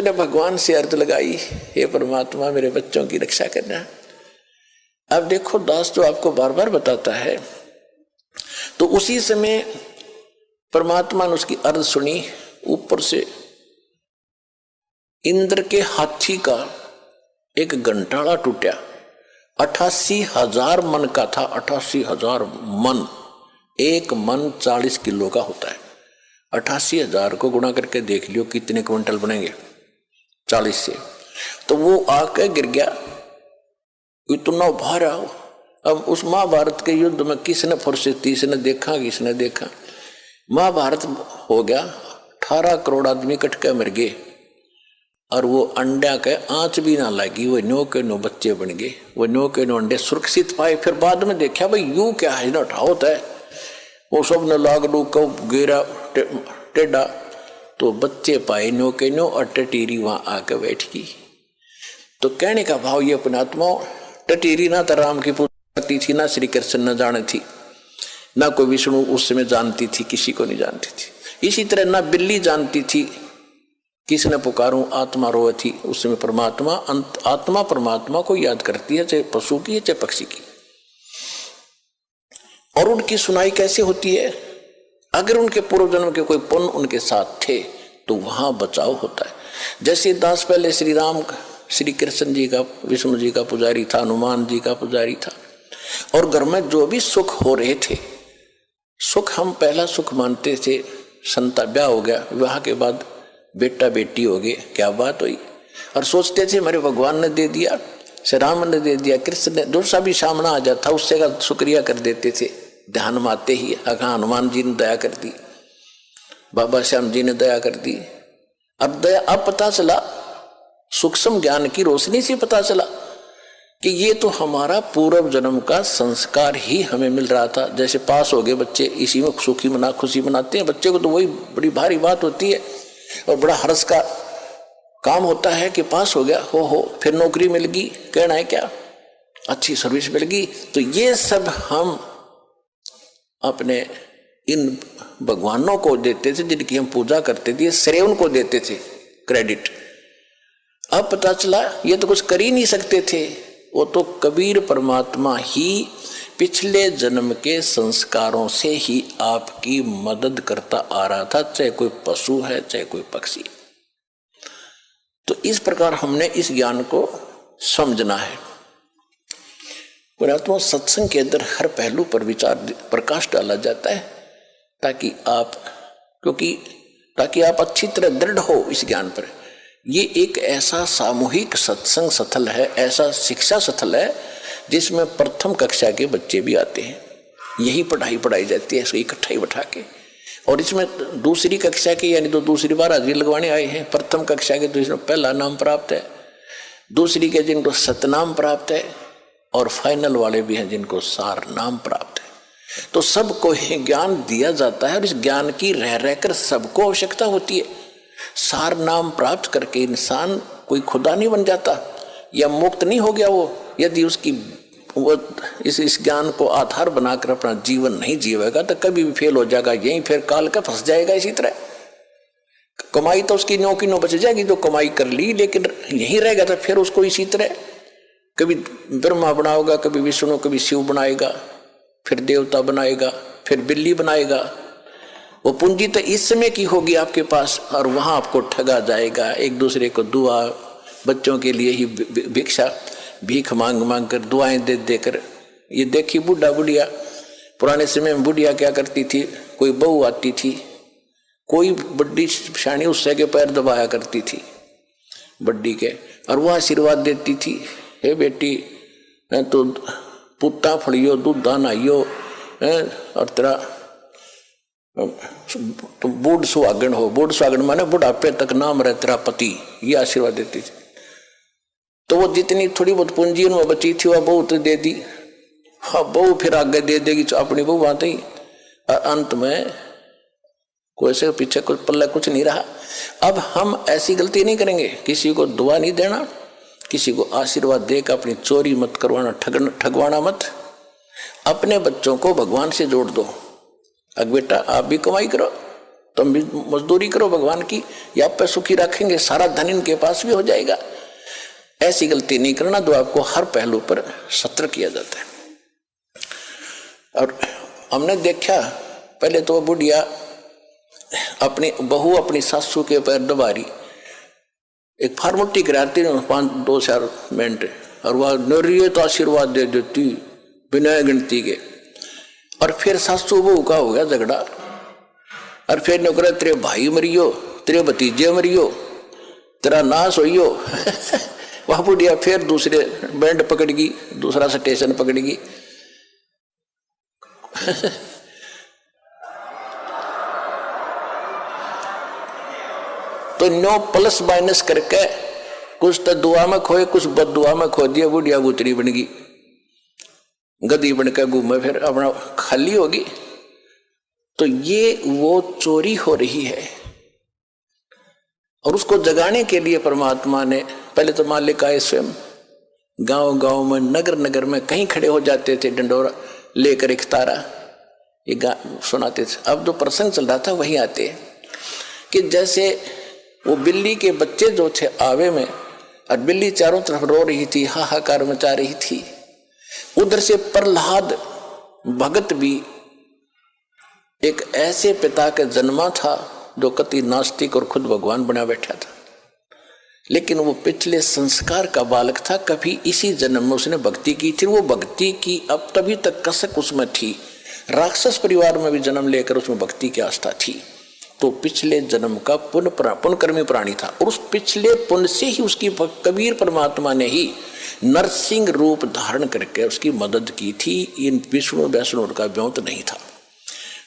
उसने भगवान से अर्ज लगाई, हे परमात्मा मेरे बच्चों की रक्षा करना। अब देखो दास तो आपको बार बार बताता है। तो उसी समय परमात्मा ने उसकी अर्ज सुनी। ऊपर से इंद्र के हाथी का एक घंटाड़ा टूटा। 88,000 मन का था। 88,000 मन। एक मन 40 किलो का होता है। 88,000 को गुणा करके देख लियो कितने क्विंटल बनेंगे 40 से। तो वो आके गिर गया, इतना भारा। अब उस महाभारत के युद्ध में किसने फुर्सत थी, किसने देखा, किसने देखा। महाभारत हो गया, 18 करोड़ आदमी कट के मर गए और वो अंडा के आंच भी ना लगी। वो 9 के 9 बच्चे बन गए। वो 9 के 9 अंडे सुरक्षित पाए। फिर बाद में देखा भाई यूं क्या है ना, उठावत है। वो सब ने लाग लू को गिरा टेढ़ा, तो बच्चे पाए 9 के 9 और टटीरी वहां आके बैठ गई। तो कहने का भाव ये अपने आत्मा, टटीरी ना तो राम की पूजा करती थी, ना श्री कृष्ण न जाने थी, ना कोई विष्णु उस समय जानती थी, किसी को नहीं जानती थी। इसी तरह ना बिल्ली जानती थी किसने पुकारूं, आत्मा रोए थी। उस समय परमात्मा आत्मा परमात्मा को याद करती है, चाहे पशु की है चाहे पक्षी की। और उनकी सुनाई कैसे होती है? अगर उनके पूर्व जन्म के कोई पुण्य उनके साथ थे तो वहां बचाव होता है। जैसे दास पहले श्री राम श्री कृष्ण जी का, विष्णु जी का पुजारी था, हनुमान जी का पुजारी था। और घर में जो भी सुख हो रहे थे, सुख हम पहला सुख मानते थे। संता ब्याह हो गया, विवाह के बाद बेटा बेटी हो गए, क्या बात हुई। और सोचते थे हमारे भगवान ने दे दिया, श्री राम ने दे दिया, कृष्ण ने, जो सा भी सामना आ जाता उससे का शुक्रिया कर देते थे। ध्यान में आते ही हाँ हनुमान जी ने दया कर दी, बाबा श्याम जी ने दया कर दी। अब दया, अब पता चला, सूक्ष्म ज्ञान की रोशनी से पता चला कि ये तो हमारा पूर्व जन्म का संस्कार ही हमें मिल रहा था। जैसे पास हो गए बच्चे, इसी में सुखी मना खुशी मनाते हैं। बच्चे को तो वही बड़ी भारी बात होती है और बड़ा हर्ष का काम होता है कि पास हो गया, हो फिर नौकरी मिल गई, कहना है क्या, अच्छी सर्विस मिल गई। तो ये सब हम अपने इन भगवानों को देते थे जिनकी हम पूजा करते थे, श्रेय उनको देते थे, क्रेडिट। अब पता चला ये तो कुछ कर ही नहीं सकते थे। वो तो कबीर परमात्मा ही पिछले जन्म के संस्कारों से ही आपकी मदद करता आ रहा था, चाहे कोई पशु है चाहे कोई पक्षी। तो इस प्रकार हमने इस ज्ञान को समझना है। परमात्मा सत्संग के अंदर हर पहलू पर विचार प्रकाश डाला जाता है ताकि आप अच्छी तरह दृढ़ हो इस ज्ञान पर। ये एक ऐसा सामूहिक सत्संग स्थल है, ऐसा शिक्षा स्थल है जिसमें प्रथम कक्षा के बच्चे भी आते हैं। यही पढ़ाई पढ़ाई जाती है, इसको इकट्ठा ही बैठा के। और इसमें दूसरी कक्षा के यानी तो दूसरी बार हाजिरी लगवाने आए हैं। प्रथम कक्षा के तो इसमें पहला नाम प्राप्त है, दूसरी के जिनको सतनाम प्राप्त है, और फाइनल वाले भी हैं जिनको सार नाम प्राप्त है। तो सबको ज्ञान दिया जाता है और इस ज्ञान की रह रहकर सबको आवश्यकता होती है। सार नाम प्राप्त करके इंसान कोई खुदा नहीं बन जाता या मुक्त नहीं हो गया वो, यदि उसकी वो इस ज्ञान को आधार बनाकर अपना जीवन नहीं जीवेगा तो कभी भी फेल हो जाएगा, यहीं फिर काल का फंस जाएगा। इसी तरह कमाई तो उसकी 9 की 9 बच जाएगी, जो कमाई कर ली, लेकिन यहीं रहेगा तो फिर उसको इसी तरह कभी ब्रह्मा बनाएगा, कभी विष्णु, कभी शिव बनाएगा, फिर देवता बनाएगा, फिर बिल्ली बनाएगा। वो पूंजी तो इस समय की होगी आपके पास और वहां आपको ठगा जाएगा। एक दूसरे को दुआ, बच्चों के लिए ही भिक्षा भीख मांग मांग कर, दुआएं दे देकर। ये देखी बुढ़ा बुढ़िया, पुराने समय में बुढ़िया क्या करती थी, कोई बहू आती थी, कोई बड्डी शानी उससे के पैर दबाया करती थी बड्डी के, और वह आशीर्वाद देती थी, हे बेटी तो पुत्ता फड़ियो, दूधा नहाइयो, और तेरा तो बूढ़ सुहागन हो। बूढ़ सुहागन माने बुढ़ापे तक नाम रहे तेरा पति, ये आशीर्वाद देती थी। तो वो जितनी थोड़ी बहुत पूंजी उनमें बची थी वह बहू तो दे दी। हाँ, बहू फिर आगे दे देगी अपनी बहू आते ही, और अंत में कोई से पीछे कुछ पल्ला कुछ नहीं रहा। अब हम ऐसी गलती नहीं करेंगे, किसी को दुआ नहीं देना, किसी को आशीर्वाद देकर अपनी चोरी मत करवाना, ठगवाना मत। अपने बच्चों को भगवान से जोड़ दो। अब बेटा आप भी कमाई करो, तुम भी मजदूरी करो भगवान की, या आप पे सुखी रखेंगे, सारा धन इनके पास भी हो जाएगा। ऐसी गलती नहीं करना। तो आपको हर पहलू पर सतर्क किया जाता है। और हमने देखा पहले तो बुढ़िया अपनी बहू अपनी सासू के पैर दबा रही, एक फार्मोटी कराती 5-2 मिनट, और वह नरिये तो आशीर्वाद दे देती बिना गिनती के। और फिर सासू बहू का हो गया झगड़ा, और फिर नौकरा तेरे भाई मरियो, तेरे भतीजे मरियो, तेरा नाश होइयो। वह बुढ़िया फिर दूसरे बैंड पकड़गी, दूसरा स्टेशन पकड़गी। तो 9 प्लस माइनस करके कुछ तो दुआ में खोए, कुछ बददुआ में खो दिया। बुढ़िया गुतरी बन गई, गधी बनकर घूमे, फिर अपना खाली होगी। तो ये वो चोरी हो रही है, और उसको जगाने के लिए परमात्मा ने पहले तो मालिक आए स्वयं, गांव गांव में, नगर नगर में कहीं खड़े हो जाते थे डंडोरा लेकर एक तारा, ये सुनाते थे। अब जो प्रसंग चल रहा था वही आते हैं कि जैसे वो बिल्ली के बच्चे जो थे आवे में, और बिल्ली चारों तरफ रो रही थी, हाहाकार मचा रही थी। उधर से प्रहलाद भगत भी एक ऐसे पिता का जन्मा था जो कति नास्तिक और खुद भगवान बना बैठा था, लेकिन वो पिछले संस्कार का बालक था। कभी इसी जन्म में उसने भक्ति की थी, वो भक्ति की अब तभी तक कसक उसमें थी। राक्षस परिवार में भी जन्म लेकर उसमें भक्ति की आस्था थी। तो पिछले जन्म का पुण्यकर्मी प्राणी था, और उस पिछले पुण्य से ही उसकी कबीर परमात्मा ने ही नरसिंह रूप धारण करके उसकी मदद की थी। इन विष्णु वैष्णु का व्योत नहीं था।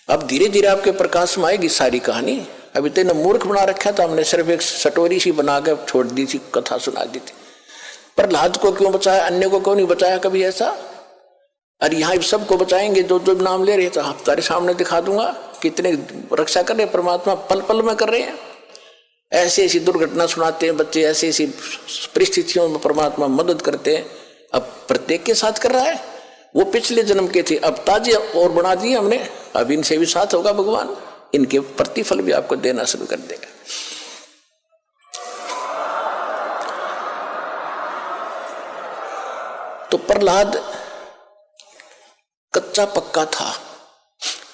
अब धीरे धीरे आपके प्रकाश में आएगी सारी कहानी। अभी तो इन्हें मूर्ख बना रखा था हमने, सिर्फ एक सटोरी सी बना के छोड़ दी थी, कथा सुना दी थी। प्रहलाद को क्यों बचाया, अन्य को क्यों नहीं बचाया कभी ऐसा? अरे यहाँ सबको बचाएंगे जो जो नाम ले रहे थे, आप तारे सामने दिखा दूंगा कितने रक्षा कर रहे परमात्मा, पल पल में कर रहे हैं। ऐसी ऐसी दुर्घटना सुनाते हैं बच्चे, ऐसी ऐसी परिस्थितियों में परमात्मा मदद करते हैं। अब प्रत्येक के साथ कर रहा है। वो पिछले जन्म के थे, अब ताजे और बना दिए हमने, अब इनसे भी साथ होगा भगवान, इनके प्रतिफल भी आपको देना शुरू कर देगा। तो प्रहलाद कच्चा पक्का था।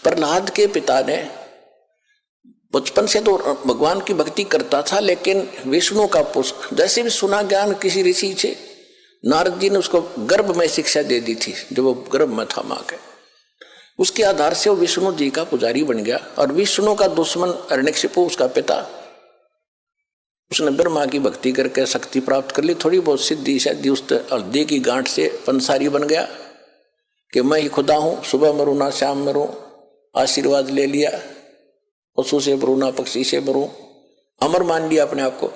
प्रहलाद के पिता ने बचपन से तो भगवान की भक्ति करता था, लेकिन विष्णु का पुष्प जैसे भी सुना ज्ञान किसी ऋषि से, नारद जी ने उसको गर्भ में शिक्षा दे दी थी जब वो गर्भ में था मां के। उसके आधार से वो विष्णु जी का पुजारी बन गया। और विष्णु का दुश्मन हिरण्यकशिपु उसका पिता, उसने ब्रह्मा की भक्ति करके शक्ति प्राप्त कर ली, थोड़ी बहुत सिद्धि शायद उस हल्दी की गांठ से पंसारी बन गया कि मैं ही खुदा हूं, सुबह मरूं ना शाम मरूं, आशीर्वाद ले लिया, पशु से मरूं ना पक्षी से मरूं, अमर मान लिया अपने आप को।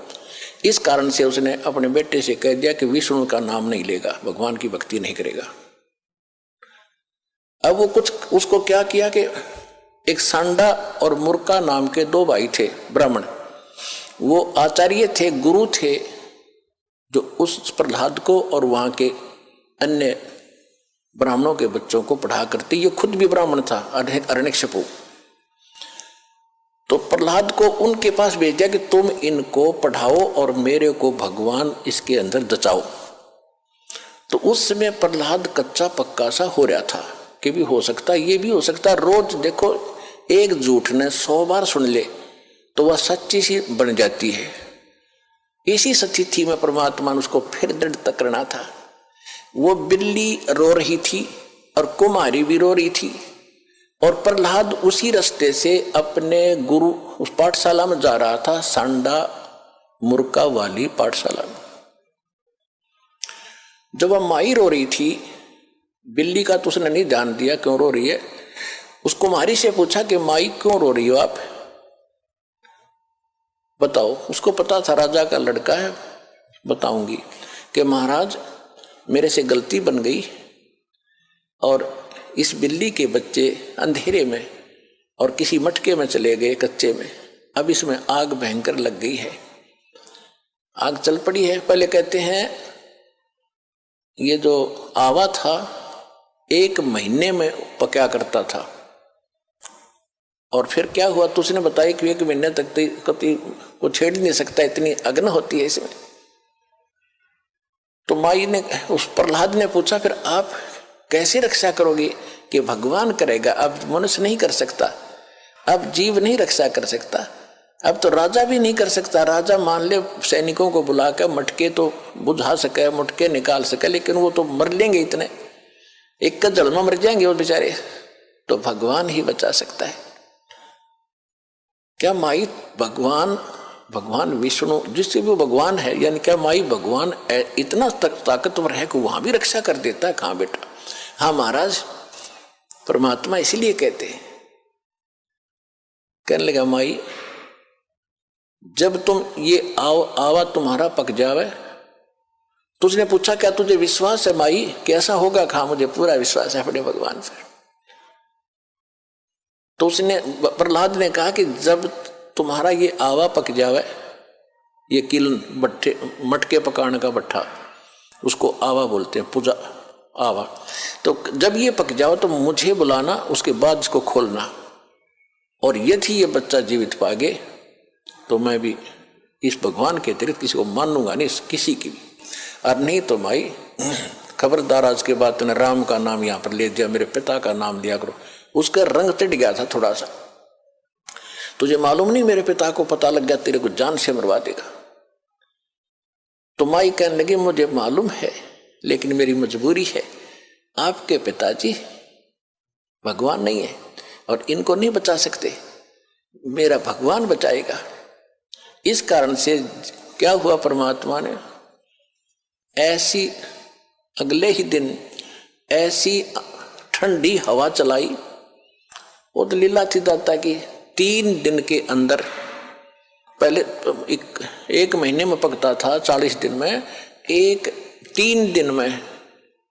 इस कारण से उसने अपने बेटे से कह दिया कि विष्णु का नाम नहीं लेगा, भगवान की भक्ति नहीं करेगा। अब वो कुछ उसको क्या किया कि एक सांडा और मुर्का नाम के 2 भाई थे ब्राह्मण, वो आचार्य थे, गुरु थे, जो उस प्रहलाद को और वहां के अन्य ब्राह्मणों के बच्चों को पढ़ा करते। ये खुद भी ब्राह्मण था, हिरण्यकशिपु। तो प्रहलाद को उनके पास भेज दिया कि तुम इनको पढ़ाओ और मेरे को भगवान इसके अंदर दचाओ। तो उस समय प्रहलाद कच्चा पक्का सा हो रहा था कि भी हो सकता, ये भी हो सकता। रोज देखो, एक झूठ ने 100 बार सुन ले तो वह सच्ची सी बन जाती है। इसी स्थिति में परमात्मा ने उसको फिर दृढ़ करना था। वो बिल्ली रो रही थी और कुमारी भी रो रही थी, और प्रहलाद उसी रास्ते से अपने गुरु उस पाठशाला में जा रहा था, सांडा मुर्का वाली पाठशाला में। जब वह माई रो रही थी, बिल्ली का तो उसने नहीं ध्यान दिया क्यों रो रही है। उस कुमारी से पूछा कि माई क्यों रो रही हो आप, बताओ। उसको पता था राजा का लड़का है, बताऊंगी कि महाराज मेरे से गलती बन गई, और इस बिल्ली के बच्चे अंधेरे में और किसी मटके में चले गए कच्चे में, अब इसमें आग भयंकर लग गई है, आग चल पड़ी है। पहले कहते हैं ये जो आवा था 1 महीने में पका करता था, और फिर क्या हुआ तो उसने बताया कि 1 महीने तक कति को छेड़ नहीं सकता, इतनी अग्नि होती है इसमें। तो माई ने, उस प्रहलाद ने पूछा फिर आप कैसे रक्षा करोगे? कि भगवान करेगा, अब मनुष्य नहीं कर सकता, अब जीव नहीं रक्षा कर सकता, अब तो राजा भी नहीं कर सकता। राजा मान ले सैनिकों को बुलाकर मटके तो बुझा सके, मटके निकाल सके, लेकिन वो तो मर लेंगे, इतने एक का जल में मर जाएंगे वो बेचारे। तो भगवान ही बचा सकता है। क्या माई भगवान विष्णु जिससे भी भगवान है, यानी क्या माई भगवान इतना ताकतवर है कि वहां भी रक्षा कर देता है? कहां बेटा। हाँ महाराज, परमात्मा इसीलिए कहते हैं। कहने लगा माई जब तुम ये आवा तुम्हारा पक जावे, तो उसने पूछा क्या तुझे विश्वास है माई कैसा होगा? कहा मुझे पूरा विश्वास है अपने भगवान पर। तो उसने, प्रहलाद ने कहा कि जब तुम्हारा ये आवा पक जावे, ये किलन भट्टे मटके पकाने का भट्ठा, उसको आवा बोलते हैं, पूजा आवा। तो जब ये पक जाओ तो मुझे बुलाना, उसके बाद इसको खोलना, और यदि ये बच्चा जीवित पागे तो मैं भी इस भगवान के अतिरिक्त किसी को मानूंगा नहीं, किसी की भी। और नहीं तो माई खबरदार, आज के बाद तूने राम का नाम यहाँ पर ले दिया, मेरे पिता का नाम लिया करो। उसका रंग टिट गया था थोड़ा सा, तुझे मालूम नहीं मेरे पिता को पता लग गया तेरे को जान से मरवा देगा। तो माई कहने लगी मुझे मालूम है, लेकिन मेरी मजबूरी है, आपके पिताजी भगवान नहीं है और इनको नहीं बचा सकते, मेरा भगवान बचाएगा। इस कारण से क्या हुआ, परमात्मा ने ऐसी अगले ही दिन ऐसी ठंडी हवा चलाई, वो तो लीला थी दाता की। 3 दिन के अंदर, पहले एक महीने में पकता था, 40 दिन में, 3 दिन में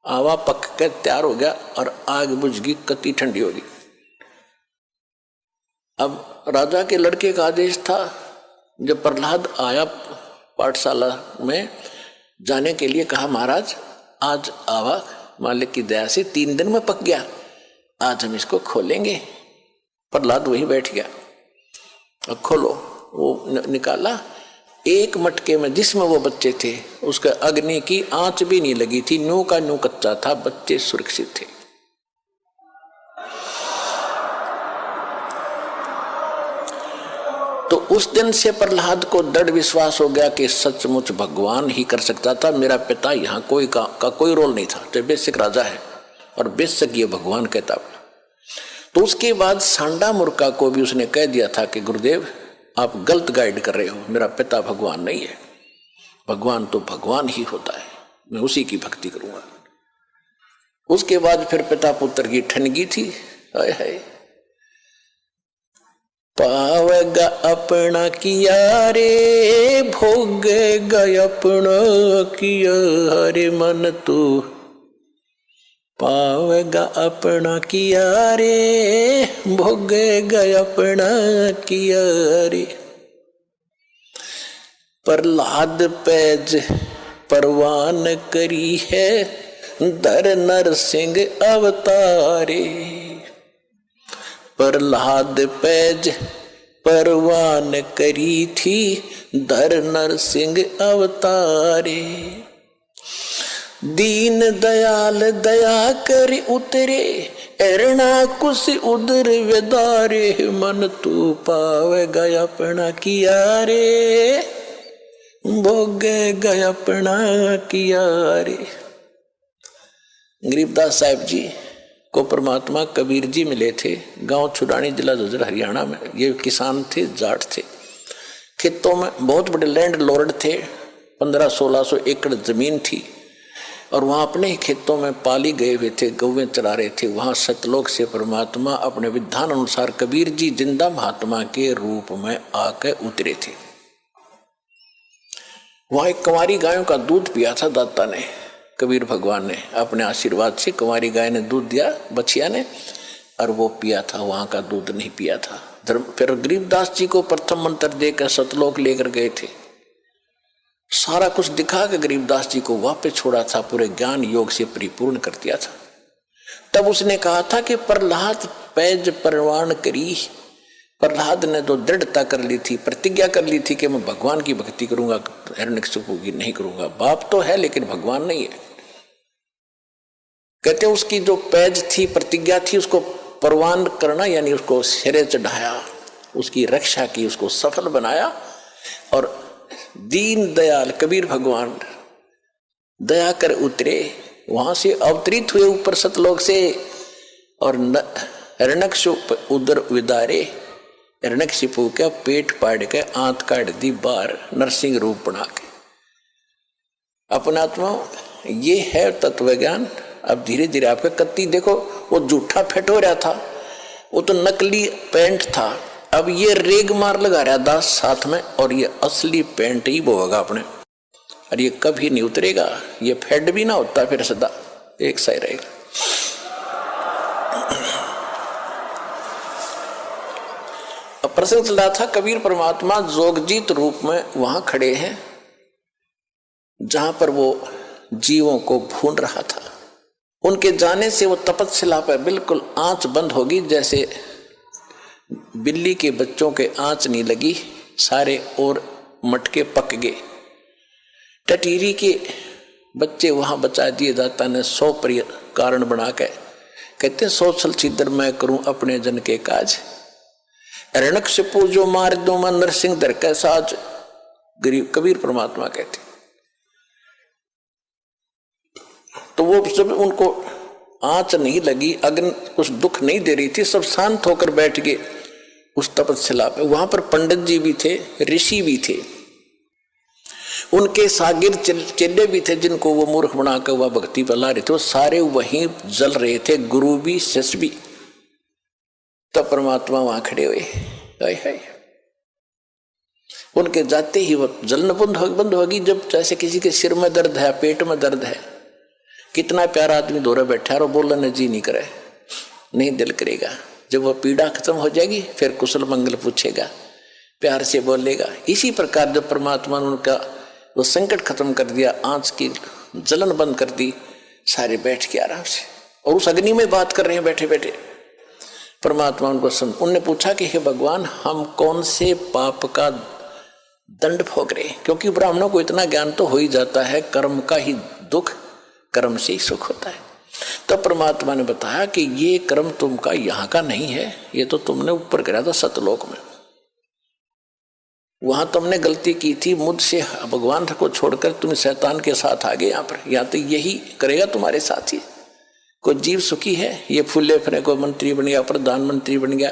आवा पक कर तैयार हो गया और आग बुझ गई, कति ठंडी होगी। अब राजा के लड़के का आदेश था, जब प्रहलाद आया पाठशाला में जाने के लिए, कहा महाराज आज आवा मालिक की दया से 3 दिन में पक गया, आज हम इसको खोलेंगे। प्रहलाद वहीं बैठ गया, अब खोलो। वो निकाला, एक मटके में जिसमें वो बच्चे थे उसका अग्नि की आंच भी नहीं लगी थी, न्यू का न्यू कच्चा था, बच्चे सुरक्षित थे। तो उस दिन से प्रहलाद को दृढ़ विश्वास हो गया कि सचमुच भगवान ही कर सकता था, मेरा पिता यहाँ कोई का कोई रोल नहीं था। तो बेशक राजा है और बेशक ये भगवान कहता। तो उसके बाद सांडा मुर्का को भी उसने कह दिया था कि गुरुदेव आप गलत गाइड कर रहे हो, मेरा पिता भगवान नहीं है, भगवान तो भगवान ही होता है, मैं उसी की भक्ति करूंगा। उसके बाद फिर पिता पुत्र की ठनगी थी। हाय हाय, पावेगा अपना किया रे, भोगेगा अपना किया रे मन तू, पावेगा अपना किया रे, भोगेगा अपना किया रे। प्रहलाद पैज परवान करी है, धर नर सिंह अवतारे। प्रहलाद पैज परवान करी थी, धर नर सिंह अवतारे। दीन दयाल दया कर उतरे, एरना कुछ उदर वेदारे, मन तू पावेगा अपना किया रे, भोगेगा अपना किया रे। गरीबदास साहिब जी को परमात्मा कबीर जी मिले थे, गांव छुड़ानी, जिला झज्जर, हरियाणा में। ये किसान थे, जाट थे, खेतों में बहुत बड़े लैंड लॉर्ड थे, 1500-1600 एकड़ जमीन थी, और वहाँ अपने ही खेतों में पाली गए हुए थे, गौवें चरा रहे थे। वहाँ सतलोक से परमात्मा अपने विधान अनुसार कबीर जी जिंदा महात्मा के रूप में आकर उतरे थे। वहाँ एक कुंवारी गायों का दूध पिया था दाता ने, कबीर भगवान ने अपने आशीर्वाद से कुंवारी गाय ने दूध दिया बछिया ने, और वो पिया था, वहाँ का दूध नहीं पिया था। फिर गरीबदास जी को प्रथम मंत्र देकर सतलोक लेकर गए थे, सारा कुछ दिखा के गरीबदास जी को वापस छोड़ा था, पूरे ज्ञान योग से परिपूर्ण कर दिया था। तब उसने कहा था कि प्रहलाद पैज परवान करी, प्रहलाद ने जो दृढ़ता कर ली थी, प्रतिज्ञा कर ली थी कि मैं भगवान की भक्ति करूंगा, हिरण्यकशिपु की नहीं करूंगा। बाप तो है लेकिन भगवान नहीं है। कहते उसकी जो पैज थी, प्रतिज्ञा थी, उसको प्रवान करना यानी उसको सिरे चढ़ाया, उसकी रक्षा की, उसको सफल बनाया। और दीन दयाल कबीर भगवान दया कर उतरे, वहां से अवतरित हुए ऊपर सतलोक से, और हिरण्यकशिपु उदर विदारे, हिरण्यकशिपु का पेट पाड़ के आंत काट दी बाहर, नरसिंह रूप बना के। अपनात्मा ये है तत्व ज्ञान। अब धीरे धीरे आपका कत्ती देखो, वो जूठा फेट हो रहा था, वो तो नकली पेंट था, अब ये रेग मार लगा रहा दास साथ में, और ये असली पेंट ही बोगा अपने, और ये कभी नहीं उतरेगा। ये फेड भी ना होता फिर सदा एक सा ही रहेगा। अब प्रसंग चल रहा था, कबीर परमात्मा जोगजीत रूप में वहां खड़े हैं जहां पर वो जीवों को भून रहा था। उनके जाने से वो तपस्या पर बिल्कुल आंच बंद होगी, जैसे बिल्ली के बच्चों के आंच नहीं लगी, सारे और मटके पक गए। टटीरी के बच्चे वहां बचा दिए दाता ने 100 कारण बना के, कहते 100 छल छिद्र मैं करूं अपने जन के काज, हिरण्यकशिपु जो मार दो मैं नरसिंह दर के साज। गरीब कबीर परमात्मा कहते। तो वो जब उनको आंच नहीं लगी, अग्नि कुछ दुख नहीं दे रही थी, सब शांत होकर बैठ गए उस तपस्या पे। वहां पर पंडित जी भी थे, ऋषि भी थे, उनके सागिर चेले भी थे, जिनको वो मूर्ख बनाकर वह भक्ति पर ला रहे थे, वो सारे वहीं जल रहे थे, गुरु भी शिष्य भी। तब परमात्मा वहां खड़े हुए, हाय हाय, उनके जाते ही वो जलन बंद होगी। जब जैसे किसी के सिर में दर्द है, पेट में दर्द है, कितना प्यारा आदमी दौरा बैठा और बोलने जी नहीं करे, नहीं दिल करेगा। जब वह पीड़ा खत्म हो जाएगी फिर कुशल मंगल पूछेगा, प्यार से बोलेगा। इसी प्रकार जब परमात्मा ने उनका वो संकट खत्म कर दिया, आंच की जलन बंद कर दी, सारे बैठ के आराम से और उस अग्नि में बात कर रहे हैं बैठे बैठे। परमात्मा उनको उनने पूछा कि हे भगवान, हम कौन से पाप का दंड भोग रहे? क्योंकि ब्राह्मणों को इतना ज्ञान तो हो ही जाता है, कर्म का ही दुख, कर्म से ही सुख होता है। तो परमात्मा ने बताया कि ये कर्म तुमका यहाँ का नहीं है, ये तो तुमने ऊपर करा था सतलोक में, वहां तुमने गलती की थी, मुझसे भगवान को छोड़कर तुम शैतान के साथ आ गए यहाँ पर। यहाँ तो यही करेगा तुम्हारे साथ ही। कोई जीव सुखी है, ये फूले फरे, कोई मंत्री बन गया, प्रधानमंत्री बन गया।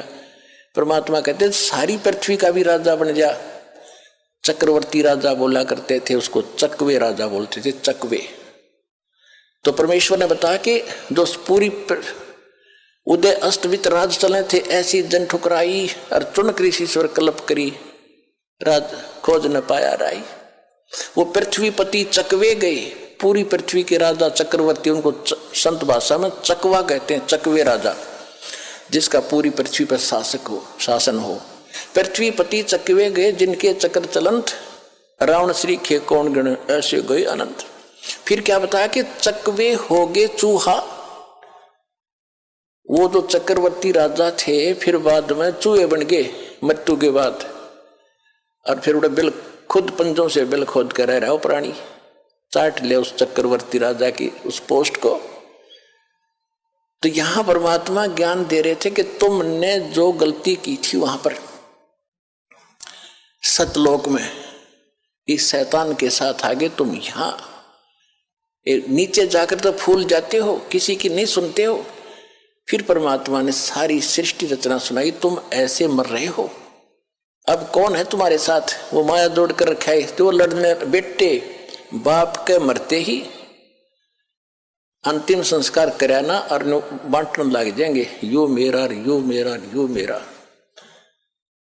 परमात्मा कहते सारी पृथ्वी का भी राजा बन जा। चक्रवर्ती राजा बोला करते थे, उसको चकवे राजा बोलते थे, चकवे। तो परमेश्वर ने बताया कि जो पूरी उदय अस्तवित राज चले थे, ऐसी जन ठुकराई और चुन कृषिश्वर कल्प करी, राज खोज न पाया राई। वो पृथ्वीपति चकवे गए, पूरी पृथ्वी के राजा चक्रवर्ती, उनको संत भाषा में चकवा कहते हैं, चकवे राजा, जिसका पूरी पृथ्वी पर शासन हो। पृथ्वीपति चकवे गए, जिनके चक्र चलंत, रावण श्री खे कौन गण, ऐसे गए अनंत। फिर क्या बताया कि चकवे हो गए चूहा। वो जो चक्रवर्ती राजा थे फिर बाद में चूहे बन गए मृत्यु के बाद, और फिर उड़े बिल खुद पंजों से बिल खोद कर रह रहा हो प्राणी, चाट ले उस चक्रवर्ती राजा की उस पोस्ट को। तो यहां परमात्मा ज्ञान दे रहे थे कि तुमने जो गलती की थी वहां पर सतलोक में इस शैतान के साथ आगे, तुम यहां नीचे जाकर तो फूल जाते हो, किसी की नहीं सुनते हो। फिर परमात्मा ने सारी सृष्टि रचना सुनाई, तुम ऐसे मर रहे हो, अब कौन है तुम्हारे साथ? वो माया जोड़ कर रखा है, तो लड़ने बेटे बाप के मरते ही अंतिम संस्कार कराना और बांटने लग जाएंगे, यो मेरा, यो मेरा, यो मेरा।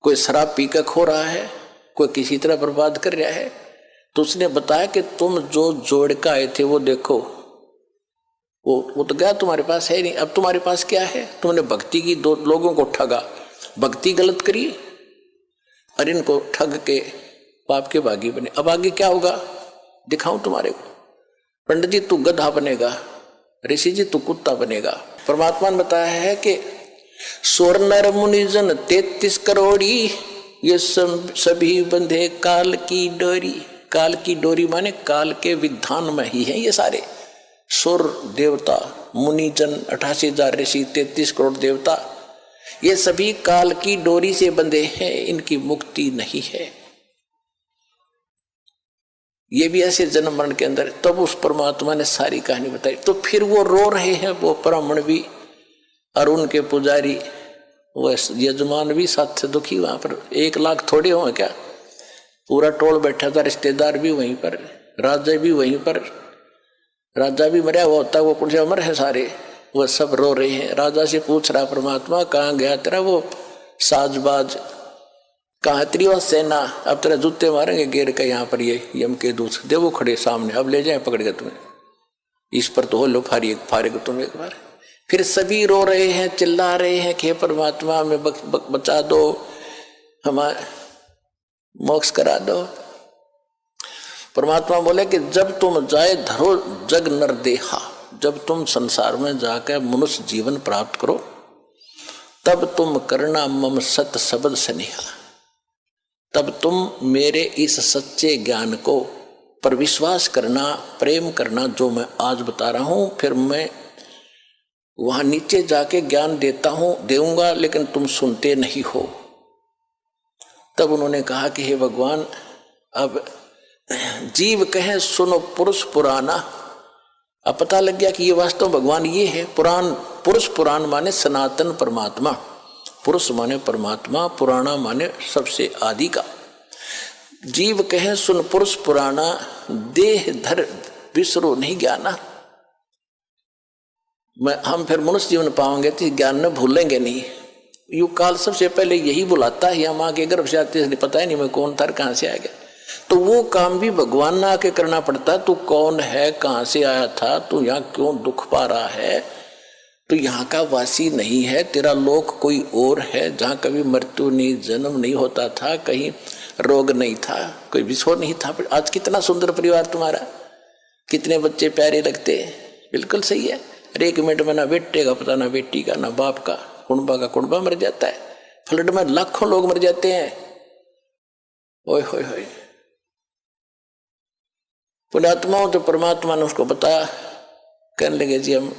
कोई शराब पी कर खो रहा है, कोई किसी तरह बर्बाद कर रहा है। तो उसने बताया कि तुम जो जोड़ का आए थे वो देखो, वो तो गया, तुम्हारे पास है नहीं। अब तुम्हारे पास क्या है? तुमने भक्ति की, दो लोगों को ठगा, भक्ति गलत करी और इनको ठग के पाप के भागी बने। अब आगे क्या होगा दिखाऊं तुम्हारे को। पंडित जी तू गधा बनेगा, ऋषि जी तू कुत्ता बनेगा। परमात्मा ने बताया है कि सुर नर मुनिजन 33 करोड़ी, ये सभी बंधे काल की डोरी। काल की डोरी माने काल के विधान में ही है ये सारे। सुर देवता, मुनिजन 88,000 ऋषि, 33 करोड़ देवता, ये सभी काल की डोरी से बंधे हैं, इनकी मुक्ति नहीं है। ये भी ऐसे जन्म मरण के अंदर। तब उस परमात्मा ने सारी कहानी बताई। तो फिर वो रो रहे हैं, वो ब्राह्मण भी और उनके पुजारी, वो यजमान भी साथ से दुखी। वहां पर 1 लाख थोड़े हो क्या, पूरा टोल बैठा था, रिश्तेदार भी वहीं पर, राजा भी वहीं पर। राजा भी मरा हुआ होता, वो पुरुष अमर है सारे, वो सब रो रहे हैं। राजा से पूछ रहा परमात्मा, कहाँ गया तेरा वो साजबाज, कहाँ तेरी वो सेना, अब तेरा जूते मारेंगे घेर के यहाँ पर ये यम के दूत, दे वो खड़े सामने, अब ले जाए पकड़ के तुम्हें, इस पर तो हो लो फारेग तुम एक बार। फिर सभी रो रहे हैं, चिल्ला रहे हैं कि परमात्मा हमें बचा दो, हमारा मोक्ष करा दो। परमात्मा बोले कि जब तुम जाए धरो जग नर देहा, जब तुम संसार में जाकर मनुष्य जीवन प्राप्त करो, तब तुम करना मम सत शब्द स्नेहा, तब तुम मेरे इस सच्चे ज्ञान को पर विश्वास करना, प्रेम करना, जो मैं आज बता रहा हूं। फिर मैं वहां नीचे जाके ज्ञान देऊंगा, लेकिन तुम सुनते नहीं हो। तब उन्होंने कहा कि हे भगवान, अब जीव कहे सुनो पुरुष पुराना। अब पता लग गया कि ये वास्तव भगवान ये है। पुराण, पुरुष पुराण माने सनातन परमात्मा, पुरुष माने परमात्मा, पुराना माने सबसे आदि का। जीव कहे सुन पुरुष पुराना, देह धर विसरो नहीं ज्ञाना। हम फिर मनुष्य जीवन पाओगे तो ज्ञान में भूलेंगे नहीं। युग काल सबसे पहले यही बुलाता है, हम आगे गर्भ से आते पता ही नहीं मैं कौन था, कहाँ से आ गया। तो वो काम भी भगवान ने आके करना पड़ता। तू कौन है, कहाँ से आया था, तू यहाँ क्यों दुख पा रहा है, तो यहाँ का वासी नहीं है, तेरा लोक कोई और है जहाँ कभी मृत्यु नहीं, जन्म नहीं होता था, कहीं रोग नहीं था, कोई विषय नहीं था। आज कितना सुंदर परिवार तुम्हारा, कितने बच्चे प्यारे लगते हैं। बिल्कुल सही है। अरे 1 मिनट में ना बेटे का पता, ना बेटी का, ना बाप का, कुंबा का कुंबा मर जाता है। फ्लड में लाखों लोग मर जाते हैं। ओए होए होए। पुण्यात्माओं तो परमात्मा ने उसको बताया, कहने लगे जी हम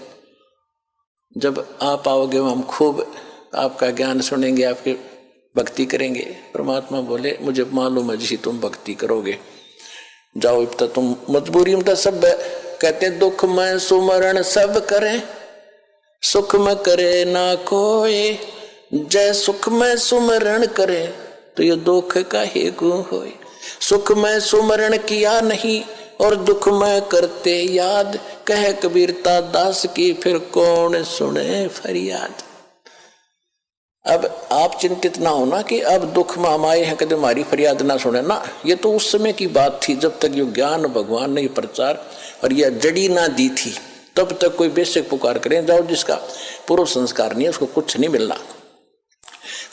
जब आप आओगे हम खूब आपका ज्ञान सुनेंगे, आपकी भक्ति करेंगे। परमात्मा बोले मुझे मालूम है जी तुम भक्ति करोगे, जाओ अब तक तुम मजबूरी में तो सब कहते हैं दुख में सुमरण सब करें, सुख में करे ना कोई, जय सुख में सुमरण करे तो ये दुख का ही गुण होए। सुख में सुमरण किया नहीं और दुख में करते याद, कह कबीरता दास की फिर कौन सुने फरियाद। अब आप चिंतित ना होना कि अब दुख में हम आए हैं, कदम हमारी फरियाद ना सुने ना। ये तो उस समय की बात थी जब तक ये ज्ञान भगवान ने प्रचार और यह जड़ी ना दी थी, तब तक कोई बेशक पुकार करें जाओ, जिसका पूर्व संस्कार नहीं है उसको कुछ नहीं मिलना,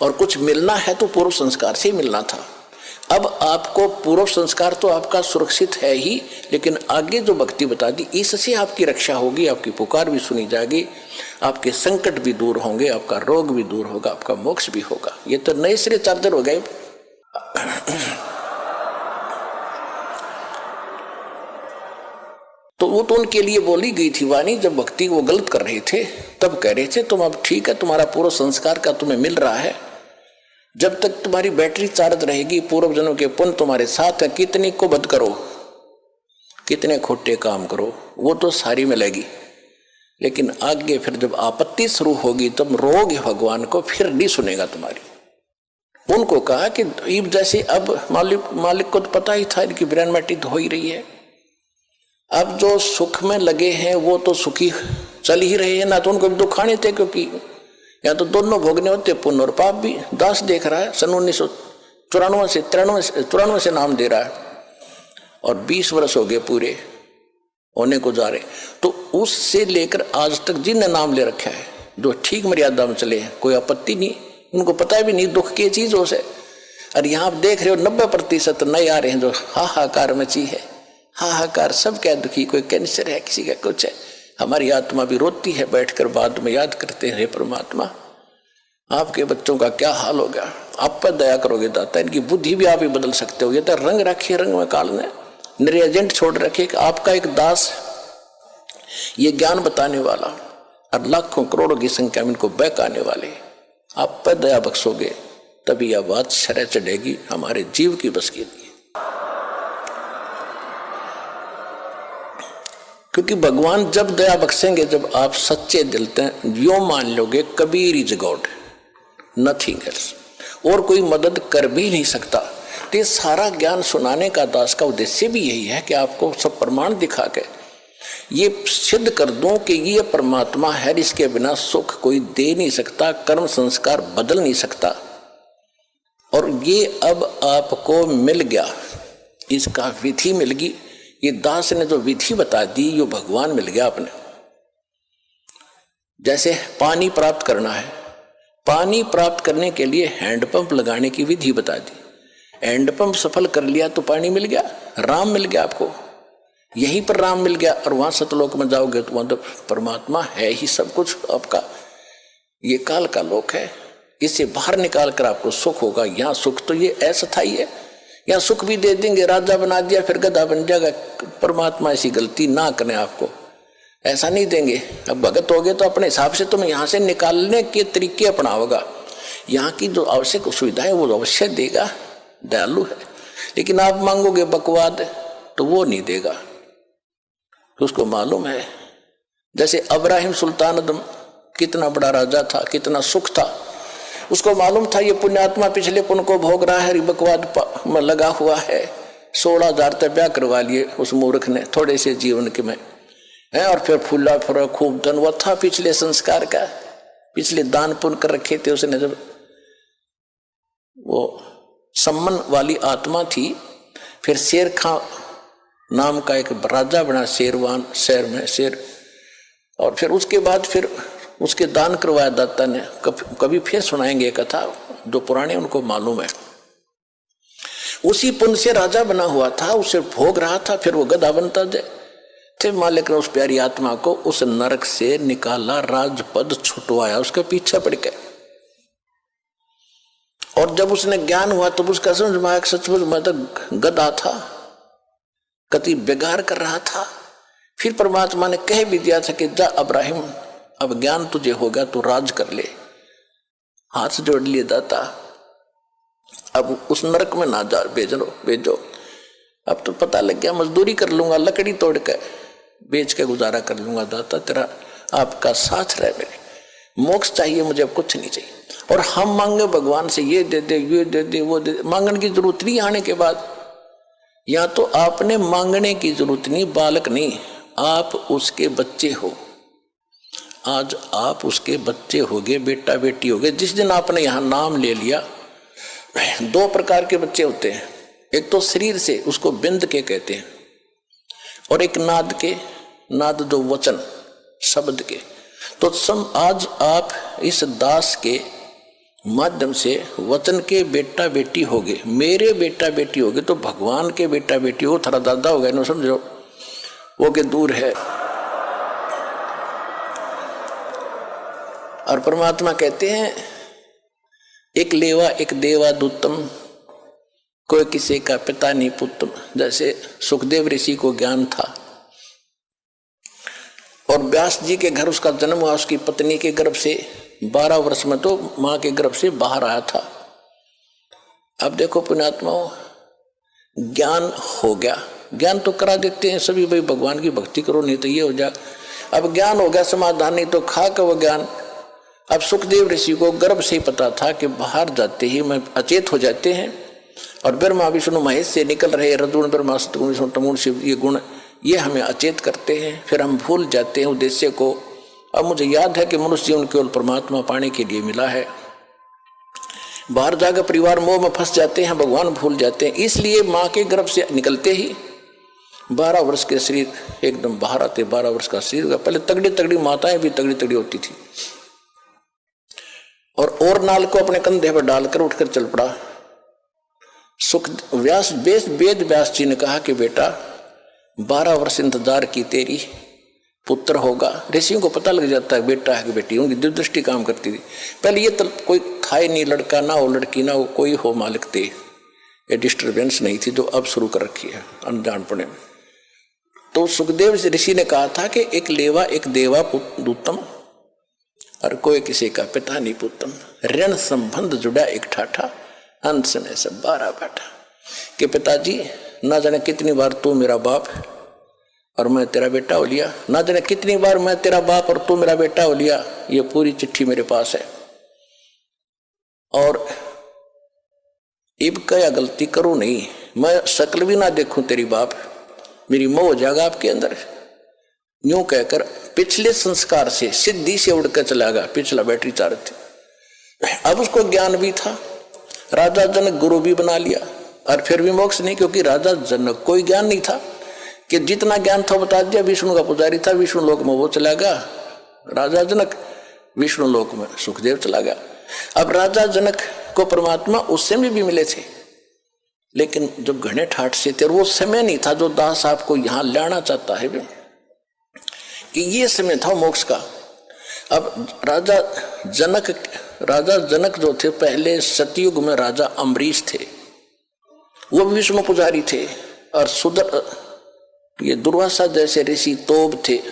और कुछ मिलना है तो पूर्व संस्कार से ही मिलना था। अब आपको पूर्व संस्कार तो आपका सुरक्षित है ही, लेकिन आगे जो भक्ति बता दी इससे आपकी रक्षा होगी, आपकी पुकार भी सुनी जाएगी, आपके संकट भी दूर होंगे, आपका रोग भी दूर होगा, आपका मोक्ष भी होगा। ये तो नए सिरे चादर हो गए। तो वो तो उनके लिए बोली गई थी वाणी। जब भक्ति वो गलत कर रहे थे तब कह रहे थे तुम अब ठीक है, तुम्हारा पूर्व संस्कार का तुम्हें मिल रहा है, जब तक तुम्हारी बैटरी चार्ज रहेगी, पूर्व जन्म के पुण्य तुम्हारे साथ है, कितनी को बद करो, कितने खोटे काम करो, वो तो सारी मिलेगी। लेकिन आगे फिर जब आपत्ति शुरू होगी तब रोगे भगवान को, फिर नहीं सुनेगा तुम्हारी। उनको कहा कि जैसे अब मालिक को तो पता ही था इनकी ब्रेन मैटी तो हो ही रही है, अब जो सुख में लगे हैं वो तो सुखी चल ही रहे हैं ना, तो उनको भी दुख आने थे, क्योंकि या तो दोनों भोगने होते, पुण्य और पाप भी। दास देख रहा है सन 1993 से नाम दे रहा है और 20 वर्ष हो गए पूरे होने को जा रहे, तो उससे लेकर आज तक जिनने नाम ले रखा है जो ठीक मर्यादा में चले हैं, कोई आपत्ति नहीं, उनको पता भी नहीं दुख की चीजों से। और यहाँ आप देख रहे हो 90% नए आ रहे हैं जो हाहाकार मची है, हाहाकार सब क्या दुखी, कोई कैंसर है, किसी का कुछ है। हमारी आत्मा भी रोती है बैठकर, बाद में याद करते हैं हे परमात्मा आपके बच्चों का क्या हाल हो गया, आप पर दया करोगे दाता, इनकी बुद्धि भी आप ही बदल सकते हो। ये तो रंग रखे, रंग में काल ने निर्एजेंट छोड़ रखे कि आपका एक दास ये ज्ञान बताने वाला और लाखों करोड़ों की संख्या में इनको बहकाने वाले, आप पर दया बख्शोगे तभी यह बात शरह चढ़ेगी हमारे जीव की बस की नहीं। क्योंकि भगवान जब दया बख्शेंगे, जब आप सच्चे दिल से यो मान लोगे Kabir is God, nothing else, और कोई मदद कर भी नहीं सकता। तो ये सारा ज्ञान सुनाने का दास का उद्देश्य भी यही है कि आपको सब प्रमाण दिखा के ये सिद्ध कर दूं कि ये परमात्मा है, इसके बिना सुख कोई दे नहीं सकता, कर्म संस्कार बदल नहीं सकता। और ये अब आपको मिल गया, इसका विधि मिल गई। ये दास ने जो विधि बता दी, ये भगवान मिल गया आपने। जैसे पानी प्राप्त करना है, पानी प्राप्त करने के लिए हैंडपंप लगाने की विधि बता दी। हैंडपंप सफल कर लिया तो पानी मिल गया, राम मिल गया आपको, यहीं पर राम मिल गया। और वहां सतलोक में जाओगे तो वहां तो परमात्मा है ही सब कुछ आपका। ये काल का लोक है, इसे बाहर निकाल कर आपको सुख होगा। यहाँ सुख तो ये अस्थायी है, यहाँ सुख भी दे देंगे, राजा बना दिया फिर गधा बन जाएगा। परमात्मा ऐसी गलती ना करें, आपको ऐसा नहीं देंगे। अब भगत हो गए तो अपने हिसाब से तुम्हें यहाँ से निकालने के तरीके अपनाओगा। यहाँ की जो आवश्यक सुविधाएं वो अवश्य देगा, दयालु है। लेकिन आप मांगोगे बकवाद तो वो नहीं देगा, तो उसको मालूम है। जैसे अब्राहिम सुल्तान अदम कितना बड़ा राजा था, कितना सुख था, उसको मालूम था ये पुण्यात्मा पिछले पुण्य को भोग रहा है, बकवाद में लगा हुआ है। 16,000 तक ब्याह करवा लिए उस मूर्ख ने थोड़े से जीवन के में है। और फिर फूला फूला खूब धनवत था पिछले संस्कार का, पिछले दान पुण्य कर रखे थे उसने। जब वो सम्मन वाली आत्मा थी, फिर शेर खां नाम का एक राजा बना शेरवान शहर में, शेर। और फिर उसके बाद फिर उसके दान करवाया दाता ने। कभी फिर सुनाएंगे कथा, जो पुराने उनको मालूम है। उसी पुण्य से राजा बना हुआ था, उसे भोग रहा था, फिर वो गधा बनता जाए थे। मालिक ने उस प्यारी आत्मा को उस नरक से निकाला, राजपद छुटवाया, उसके पीछे पड़ गए। और जब उसने ज्ञान हुआ तब उसका समझ में आया सचमुच मैं तो गधा था, कति बेगार कर रहा था। फिर परमात्मा ने कह भी दिया था कि जा अब्राहिम, अब ज्ञान तुझे होगा तो राज कर ले। हाथ जोड़ लिए दाता, अब उस नरक में ना जा, भेजो। अब तो पता लग गया, मजदूरी कर लूंगा, लकड़ी तोड़ के बेच के गुजारा कर लूंगा दाता, तेरा आपका साथ रहे। मेरे मोक्ष चाहिए मुझे, अब कुछ नहीं चाहिए। और हम मांगे भगवान से ये दे दे, ये दे दे, वो दे, मांगने की जरूरत नहीं। आने के बाद या तो आपने मांगने की जरूरत नहीं, बालक नहीं, आप उसके बच्चे हो। आज आप उसके बच्चे होगे, बेटा बेटी होगे। जिस दिन आपने यहाँ नाम ले लिया, 2 प्रकार के बच्चे होते हैं। एक तो शरीर से, उसको बिंद के कहते हैं, और एक नाद के, नाद जो वचन शब्द के। तो आज आप इस दास के माध्यम से वचन के बेटा बेटी होगे, मेरे बेटा बेटी होगे। तो भगवान के बेटा बेटी हो, थोड़ा दादा हो गए ना, समझो वो के दूर है। और परमात्मा कहते हैं एक लेवा एक देवा दूतम, कोई किसी का पिता नहीं पुत्रम। जैसे सुखदेव ऋषि को ज्ञान था और व्यास जी के घर उसका जन्म हुआ, उसकी पत्नी के गर्भ से 12 वर्ष में तो मां के गर्भ से बाहर आया था। अब देखो पुण्यात्माओं, ज्ञान हो गया, ज्ञान तो करा देते हैं सभी, भाई भगवान की भक्ति करो नहीं तो ये हो जाए। अब ज्ञान हो गया, समाधान नहीं तो खा का वो ज्ञान। अब सुखदेव ऋषि को गर्भ से ही पता था कि बाहर जाते ही मैं अचेत हो जाते हैं, और ब्रह्मा विष्णु महेश से निकल रहे रजोगुण ब्रह्मा सतगुण विष्णु तमोगुण शिव, ये गुण ये हमें अचेत करते हैं। फिर हम भूल जाते हैं उद्देश्य को। अब मुझे याद है कि मनुष्य जीवन केवल परमात्मा पाने के लिए मिला है। बाहर जाकर परिवार मोह में फंस जाते हैं, भगवान भूल जाते हैं। इसलिए माँ के गर्भ से निकलते ही 12 वर्ष के शरीर एकदम बाहर आते, 12 वर्ष का शरीर का। पहले तगड़ी तगड़ी माताएं भी तगड़ी तगड़ी होती थी, और नाल को अपने कंधे पर डालकर उठकर चल पड़ा। सुख वेद व्यास जी ने कहा कि बेटा 12 वर्ष इंतजार की तेरी, पुत्र होगा। ऋषियों को पता लग जाता है बेटा है कि बेटी, उनकी दिव्यदृष्टि काम करती थी। पहले ये तो कोई था ही नहीं, लड़का ना हो लड़की ना हो, कोई हो मालिक थे, ये डिस्टर्बेंस नहीं थी जो अब शुरू कर रखी है अनजानपने में। तो सुखदेव ऋषि ने कहा था कि एक लेवा एक देवा दूतम, और कोई किसी का पिता नहीं पुतम, ऋण संबंध जुड़ा एक ठाठा, अंश में सब 12 बैठा। कि पिताजी ना जाने कितनी बार तू मेरा बाप और मैं तेरा बेटा हो लिया, ना जाने कितनी बार मैं तेरा बाप और तू मेरा बेटा हो लिया, ये पूरी चिट्ठी मेरे पास है। और इब क्या गलती करूं नहीं, मैं शक्ल भी ना देखूं तेरी बाप, मेरी मोह हो जाएगा आपके अंदर। यूं कहकर पिछले संस्कार से सिद्धि से उड़कर चला गया। पिछला बैटरी चार्ज थी। अब उसको ज्ञान भी था, राजा जनक गुरु भी बना लिया, और फिर भी मोक्ष नहीं, क्योंकि राजा जनक कोई ज्ञान नहीं था कि जितना ज्ञान था बता दिया। विष्णु का पुजारी था, विष्णु लोक में वो चला गया राजा जनक, विष्णु लोक में सुखदेव चला गया। अब राजा जनक को परमात्मा उस समय भी मिले थे, लेकिन जब घने ठाठ से थे, और वो समय नहीं था जो दास आपको यहां लाना चाहता है कि ये समय था मोक्ष का। अब राजा जनक जो थे पहले सतयुग में राजा अम्बरीश थे, वो भी विष्णु पुजारी थे, और ये दुर्वासा जैसे ऋषि तोब थे,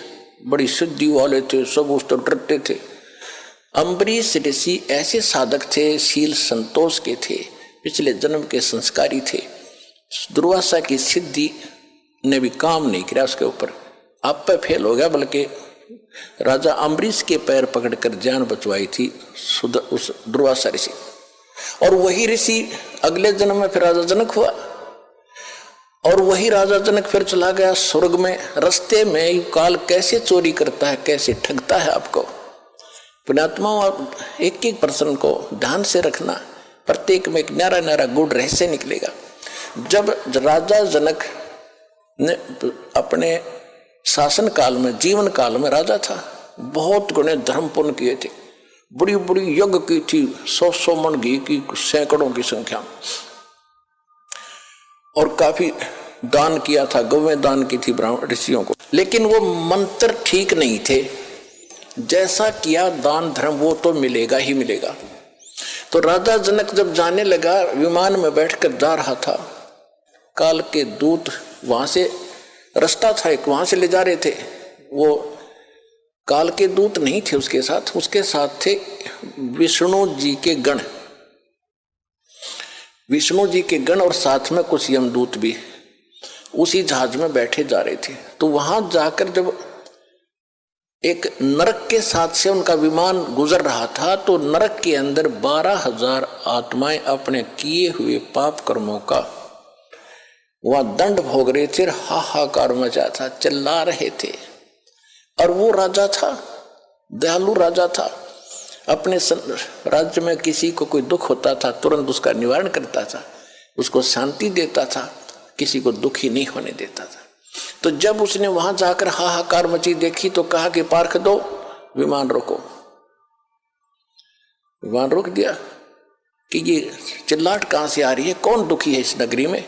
बड़ी सिद्धि वाले थे, सब उस तो डरते थे। अम्बरीश ऋषि ऐसे साधक थे, शील संतोष के थे, पिछले जन्म के संस्कारी थे। दुर्वासा की सिद्धि ने भी काम नहीं किया उसके ऊपर, आप पे फेल हो गया, बल्कि राजा अम्बरीश के पैर पकड़कर जान बचवाई थी उस दुर्वासा ऋषि। और वही ऋषि अगले जन्म में फिर राजा जनक हुआ, और वही राजा जनक फिर चला गया स्वर्ग में। रास्ते में काल कैसे चोरी करता है, कैसे ठगता है आपको। पुण्यात्मा एक एक पर्सन को ध्यान से रखना, प्रत्येक में एक न्यारा न्यारा गुण रहस्य निकलेगा। जब राजा जनक ने अपने शासन काल में, जीवन काल में राजा था, बहुत गुणे धर्म पुण्य किए थे, बड़ी बड़ी यज्ञ की थी, 100 मन घी की, सैकड़ों की संख्या, और काफी दान किया था, गौवें दान की थी ब्राह्मण ऋषियों को। लेकिन वो मंत्र ठीक नहीं थे, जैसा किया दान धर्म वो तो मिलेगा ही मिलेगा। तो राजा जनक जब जाने लगा, विमान में बैठकर जा रहा था, काल के दूत वहां से, रास्ता था एक, वहां से ले जा रहे थे। वो काल के दूत नहीं थे उसके साथ थे विष्णु जी के गण, विष्णु जी के गण, और साथ में कुछ यमदूत भी उसी जहाज में बैठे जा रहे थे। तो वहां जाकर जब एक नरक के साथ से उनका विमान गुजर रहा था, तो नरक के अंदर 12,000 आत्माएं अपने किए हुए पाप कर्मों का वहां दंड भोग रहे थे, हाहाकार मचा था, चिल्ला रहे थे। और वो राजा था, दयालु राजा था, अपने राज्य में किसी को कोई दुख होता था तुरंत उसका निवारण करता था, उसको शांति देता था, किसी को दुखी नहीं होने देता था। तो जब उसने वहां जाकर हाहाकार मची देखी तो कहा कि पार्क दो, विमान रोको। विमान रोक दिया कि ये चिल्लाहट कहां से आ रही है, कौन दुखी है इस नगरी में।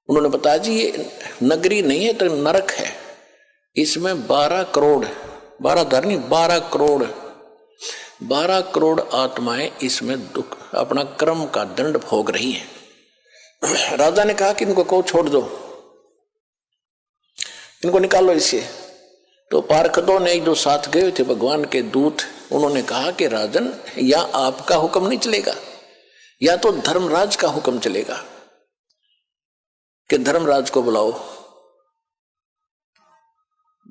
उन्होंने बताया जी ये नगरी नहीं है तो नरक है, इसमें 12 करोड़ 12 करोड़ आत्माएं इसमें दुख अपना कर्म का दंड भोग रही हैं। राजा ने कहा कि इनको को छोड़ दो, इनको निकालो इससे। तो पार्षदों ने जो साथ गए थे भगवान के दूत, उन्होंने कहा कि राजन, या आपका हुक्म नहीं चलेगा, या तो धर्मराज का हुक्म चलेगा कि धर्मराज को बुलाओ,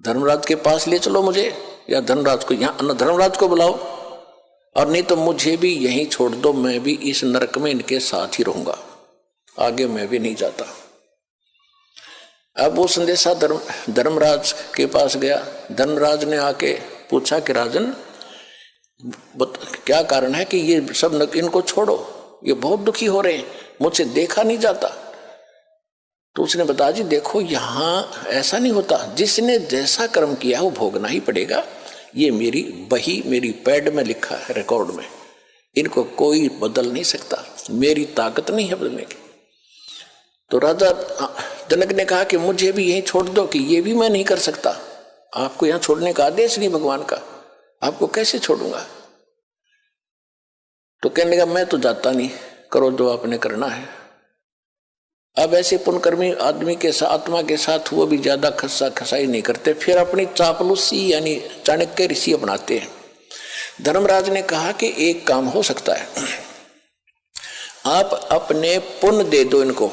धर्मराज के पास ले चलो मुझे, या धर्मराज को यहां धर्मराज को बुलाओ, और नहीं तो मुझे भी यहीं छोड़ दो, मैं भी इस नरक में इनके साथ ही रहूंगा, आगे मैं भी नहीं जाता। अब वो संदेशा धर्मराज के पास गया। धर्मराज ने आके पूछा कि राजन क्या कारण है कि ये सब इनको छोड़ो, ये बहुत दुखी हो रहे हैं, मुझसे देखा नहीं जाता। तो उसने बताया जी देखो यहाँ ऐसा नहीं होता, जिसने जैसा कर्म किया वो भोगना ही पड़ेगा, ये मेरी बही मेरी पैड में लिखा है, रिकॉर्ड में, इनको कोई बदल नहीं सकता, मेरी ताकत नहीं है बदलने की। तो राजा जनक ने कहा कि मुझे भी यही छोड़ दो, कि ये भी मैं नहीं कर सकता, आपको यहाँ छोड़ने का आदेश नहीं भगवान का, आपको कैसे छोड़ूंगा? तो कहने लगा मैं तो जाता नहीं, करो जो आपने करना है। अब ऐसे पुण्यकर्मी आदमी के साथ, आत्मा के साथ वो भी ज्यादा खस्सा खसाई नहीं करते, फिर अपनी चापलूसी यानी चाणक्य ऋषि अपनाते हैं। धर्मराज ने कहा कि एक काम हो सकता है, आप अपने पुण्य दे दो, इनको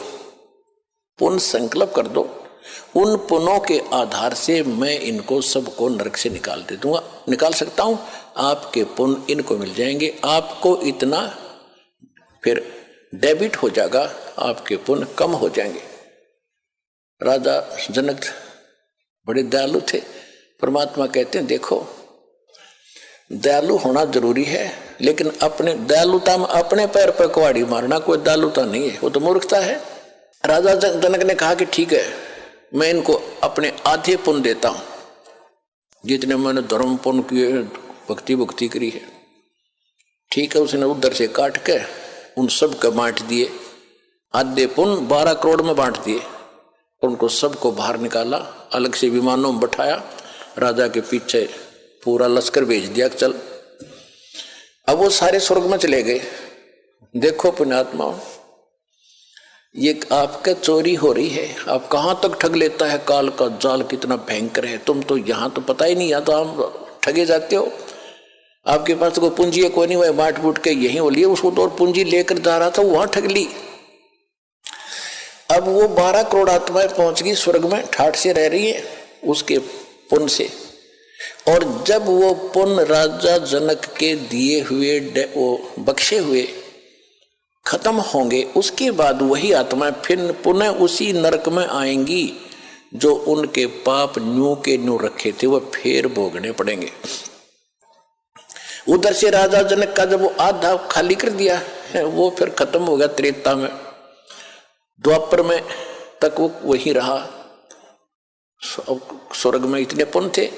पुण्य संकल्प कर दो, उन पुण्यों के आधार से मैं इनको सबको नरक से निकाल दे दूंगा, निकाल सकता हूं, आपके पुण्य इनको मिल जाएंगे, आपको इतना फिर डेबिट हो जाएगा, आपके पुण्य कम हो जाएंगे। राजा जनक बड़े दयालु थे। परमात्मा कहते हैं देखो दयालु होना जरूरी है, लेकिन अपने दयालुता में अपने पैर पर कुहाड़ी मारना कोई दयालुता नहीं है, वो तो मूर्खता है। राजा जनक ने कहा कि ठीक है, मैं इनको अपने आधे पुण्य देता हूं, जितने मैंने धर्म पुण्य किए, भक्ति भक्ति करी है। ठीक है, उसने उधर से काट के उन सब का बांट दिए, आधे पुण्य 12 करोड़ में बांट दिए, उनको सबको बाहर निकाला, अलग से विमानों में बैठाया, राजा के पीछे पूरा लश्कर भेज दिया, चल। अब वो सारे स्वर्ग में चले गए। देखो पुण्यात्माओं, ये आपका चोरी हो रही है, आप कहां तक ठग लेता है, काल का जाल कितना भयंकर है, तुम तो यहां तो पता ही नहीं, या तो हम ठगे जाते हो, आपके पास तो कोई पूंजी है कोई नहीं, वह बांट बूट के यही हो लिए, उसको तो और पूंजी लेकर जा रहा था, वहां ठग ली। अब वो 12 करोड़ आत्माएं पहुंच गई स्वर्ग में, ठाठ से रह रही है उसके पुण्य से। और जब वो पुण्य राजा जनक के दिए हुए वो बख्शे हुए खत्म होंगे, उसके बाद वही आत्माएं फिर पुनः उसी नरक में आएंगी जो उनके पाप न्यू के न्यू रखे थे, वह फिर भोगने पड़ेंगे। उधर से राजा जनक का जब वो आधा खाली कर दिया है, वो फिर खत्म हो गया त्रेता में, द्वापर में तक वो वही रहा, स्वर्ग में इतने पुण्य थे।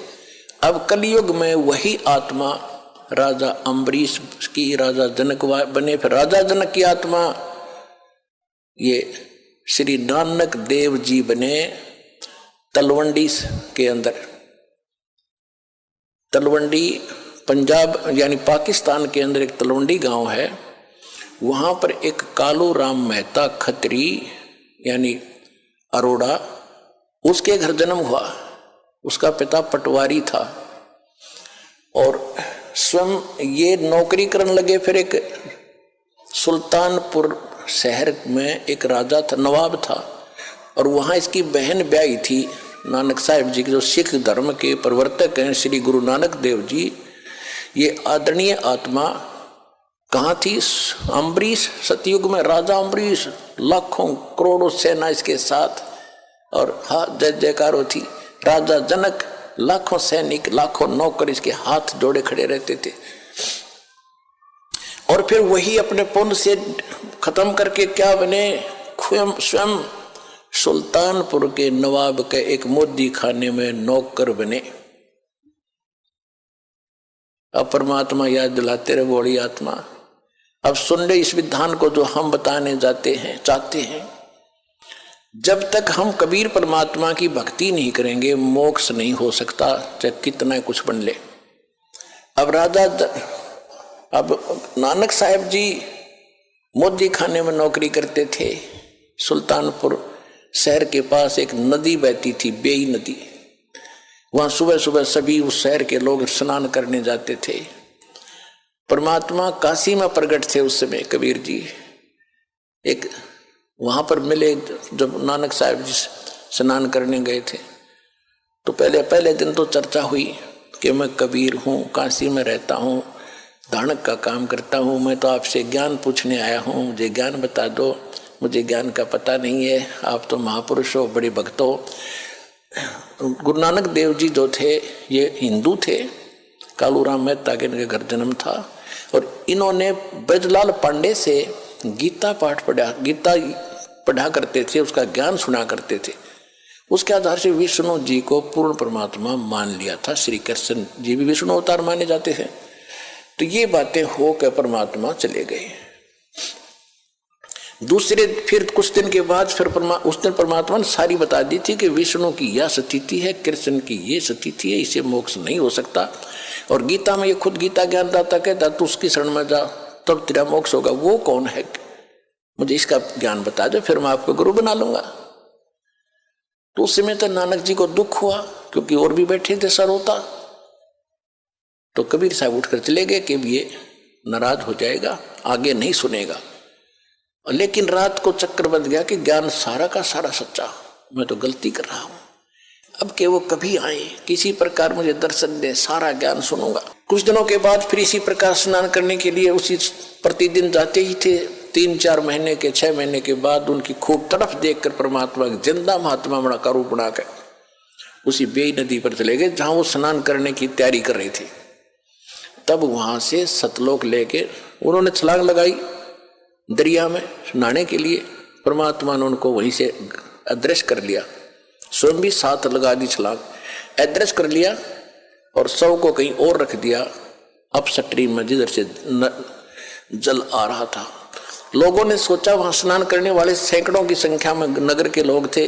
अब कलयुग में वही आत्मा राजा अम्बरीश की, राजा जनक बने, फिर राजा जनक की आत्मा ये श्री नानक देव जी बने तलवंडी के अंदर। तलवंडी पंजाब यानी पाकिस्तान के अंदर एक तलवंडी गांव है, वहां पर एक कालू राम मेहता खत्री यानी अरोड़ा, उसके घर जन्म हुआ। उसका पिता पटवारी था और स्वयं ये नौकरी करने लगे। फिर एक सुल्तानपुर शहर में एक राजा था, नवाब था, और वहाँ इसकी बहन ब्याही थी नानक साहिब जी के, जो सिख धर्म के प्रवर्तक हैं श्री गुरु नानक देव जी। ये आदरणीय आत्मा कहाँ थी? अम्बरीश, सतयुग में राजा अम्बरीश, लाखों करोड़ों सेना इसके साथ, और हाँ जय जयकार होती। राजा जनक, लाखों सैनिक, लाखों नौकर इसके हाथ जोड़े खड़े रहते थे। और फिर वही अपने पुण्य से खत्म करके क्या बने? स्वयं सुल्तानपुर के नवाब के एक मोदी खाने में नौकर बने। अब परमात्मा याद दिलाते रहे, बड़ी आत्मा अब सुन ले इस विधान को जो हम बताने जाते हैं, चाहते हैं। जब तक हम कबीर परमात्मा की भक्ति नहीं करेंगे, मोक्ष नहीं हो सकता, चाहे कितना कुछ बन ले। अब नानक साहिब जी मोदी खाने में नौकरी करते थे। सुल्तानपुर शहर के पास एक नदी बहती थी, बेई नदी। वहां सुबह सुबह सभी उस शहर के लोग स्नान करने जाते थे। परमात्मा काशी में प्रकट थे उस समय, कबीर जी एक वहां पर मिले। जब नानक साहिब जी स्नान करने गए थे तो पहले दिन तो चर्चा हुई कि मैं कबीर हूँ, काशी में रहता हूँ, धानक का काम करता हूँ, मैं तो आपसे ज्ञान पूछने आया हूँ, मुझे ज्ञान बता दो, मुझे ज्ञान का पता नहीं है, आप तो महापुरुष हो, बड़े भक्त हो। गुरु नानक देव जी जो थे ये हिंदू थे, कालूराम मेहता के इनके घर जन्म था, और इन्होंने ब्रजलाल पांडे से गीता पाठ पढ़ा, गीता पढ़ा करते थे, उसका ज्ञान सुना करते थे। उसके आधार से विष्णु जी को पूर्ण परमात्मा मान लिया था। श्री कृष्ण जी भी विष्णु अवतार माने जाते हैं। तो ये बातें हो के परमात्मा चले गए। दूसरे फिर कुछ दिन के बाद फिर उस दिन परमात्मा ने सारी बता दी थी कि विष्णु की यह स्थिति है, कृष्ण की ये स्थिति है, इसे मोक्ष नहीं हो सकता। और गीता में ये खुद गीता ज्ञानदाता कहता तू उसकी शरण में जा तब तेरा मोक्ष होगा। वो कौन है, मुझे इसका ज्ञान बता दो, फिर मैं आपको गुरु बना लूंगा। तो उस समय तो नानक जी को दुख हुआ, क्योंकि और भी बैठे थे सरोता। तो कबीर साहब उठकर चले गए कि ये नाराज हो जाएगा, आगे नहीं सुनेगा। लेकिन रात को चक्कर बंद गया कि ज्ञान सारा का सारा सच्चा, मैं तो गलती कर रहा हूं। अब के वो कभी आए, किसी प्रकार मुझे दर्शन दे, सारा ज्ञान सुनूंगा। कुछ दिनों के बाद फिर इसी प्रकार स्नान करने के लिए उसी प्रतिदिन जाते ही थे। 3-4 महीने के 6 महीने के बाद उनकी खूब तरफ देखकर परमात्मा जिंदा महात्मा बना का रूप बनाकर उसी बेई नदी पर चले गए, जहां वो स्नान करने की तैयारी कर रही थी। तब वहां से सतलोक लेके उन्होंने छलांग लगाई दरिया में नहाने के लिए। परमात्मा ने उनको वहीं से अदृश्य कर लिया, स्वयं भी साथ लगा दी छलांग, अदृश्य कर लिया और शव को कहीं और रख दिया अपस्ट्रीम में, जिधर से जल आ रहा था। लोगों ने सोचा, वहां स्नान करने वाले सैकड़ों की संख्या में नगर के लोग थे।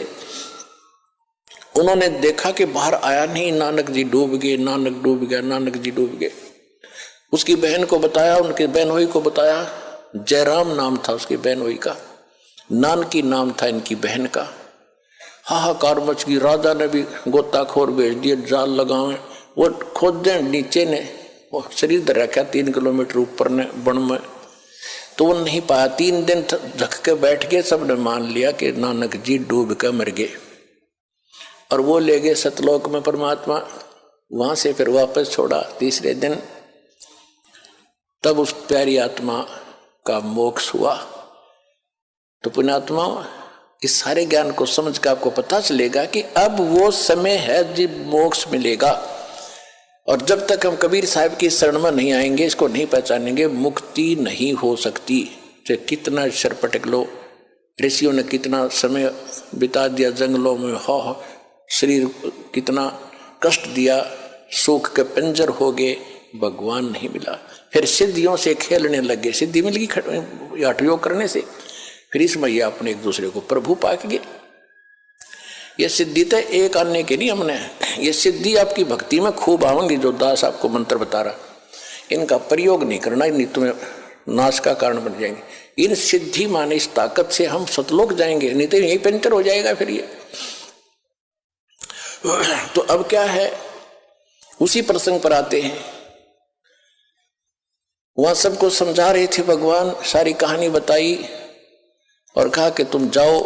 उन्होंने देखा कि बाहर आया नहीं, नानक जी डूब गए, नानक डूब गया, नानक जी डूब गए। उसकी बहन को बताया, उनके बहनोई को बताया। जयराम नाम था उसकी बहनोई का, नानकी नाम था इनकी बहन का। हाहाकार मच गई। राजा ने भी गोताखोर भेज दिए, जाल लगाए। वो खोदे नीचे ने, वो शरीर धर रखा 3 किलोमीटर ऊपर ने बन में, तो वो नहीं पाया। 3 दिन झक के बैठ गए। सबने मान लिया कि नानक जी डूब कर मर गए और वो ले गए सतलोक में परमात्मा। वहां से फिर वापस छोड़ा तीसरे दिन। तब उस प्यारी आत्मा का मोक्ष हुआ। तो पुण्यात्मा, इस सारे ज्ञान को समझ कर आपको पता चलेगा कि अब वो समय है जब मोक्ष मिलेगा। और जब तक हम कबीर साहब की शरण में नहीं आएंगे, इसको नहीं पहचानेंगे, मुक्ति नहीं हो सकती। चाहे कितना शर पटक लो, ऋषियों ने कितना समय बिता दिया जंगलों में, हो शरीर कितना कष्ट दिया, सुख के पंजर हो गए, भगवान नहीं मिला। फिर सिद्धियों से खेलने लगे, सिद्धि मिल गई हठ योग करने से। फिर इसमें ये अपने एक दूसरे को प्रभु पाक गए। ये सिद्धि तो एक आने के नहीं, हमने ये सिद्धि आपकी भक्ति में खूब आवेंगी। जो दास आपको मंत्र बता रहा, इनका प्रयोग नहीं करना, नहीं तुम्हें नाश का कारण बन जाएंगे। इन सिद्धि माने इस ताकत से हम सतलोक जाएंगे, नहीं तो यही पंचर हो जाएगा फिर ये। तो अब क्या है, उसी प्रसंग पर आते हैं। वहां सबको समझा रहे थे भगवान, सारी कहानी बताई और कहा कि तुम जाओ,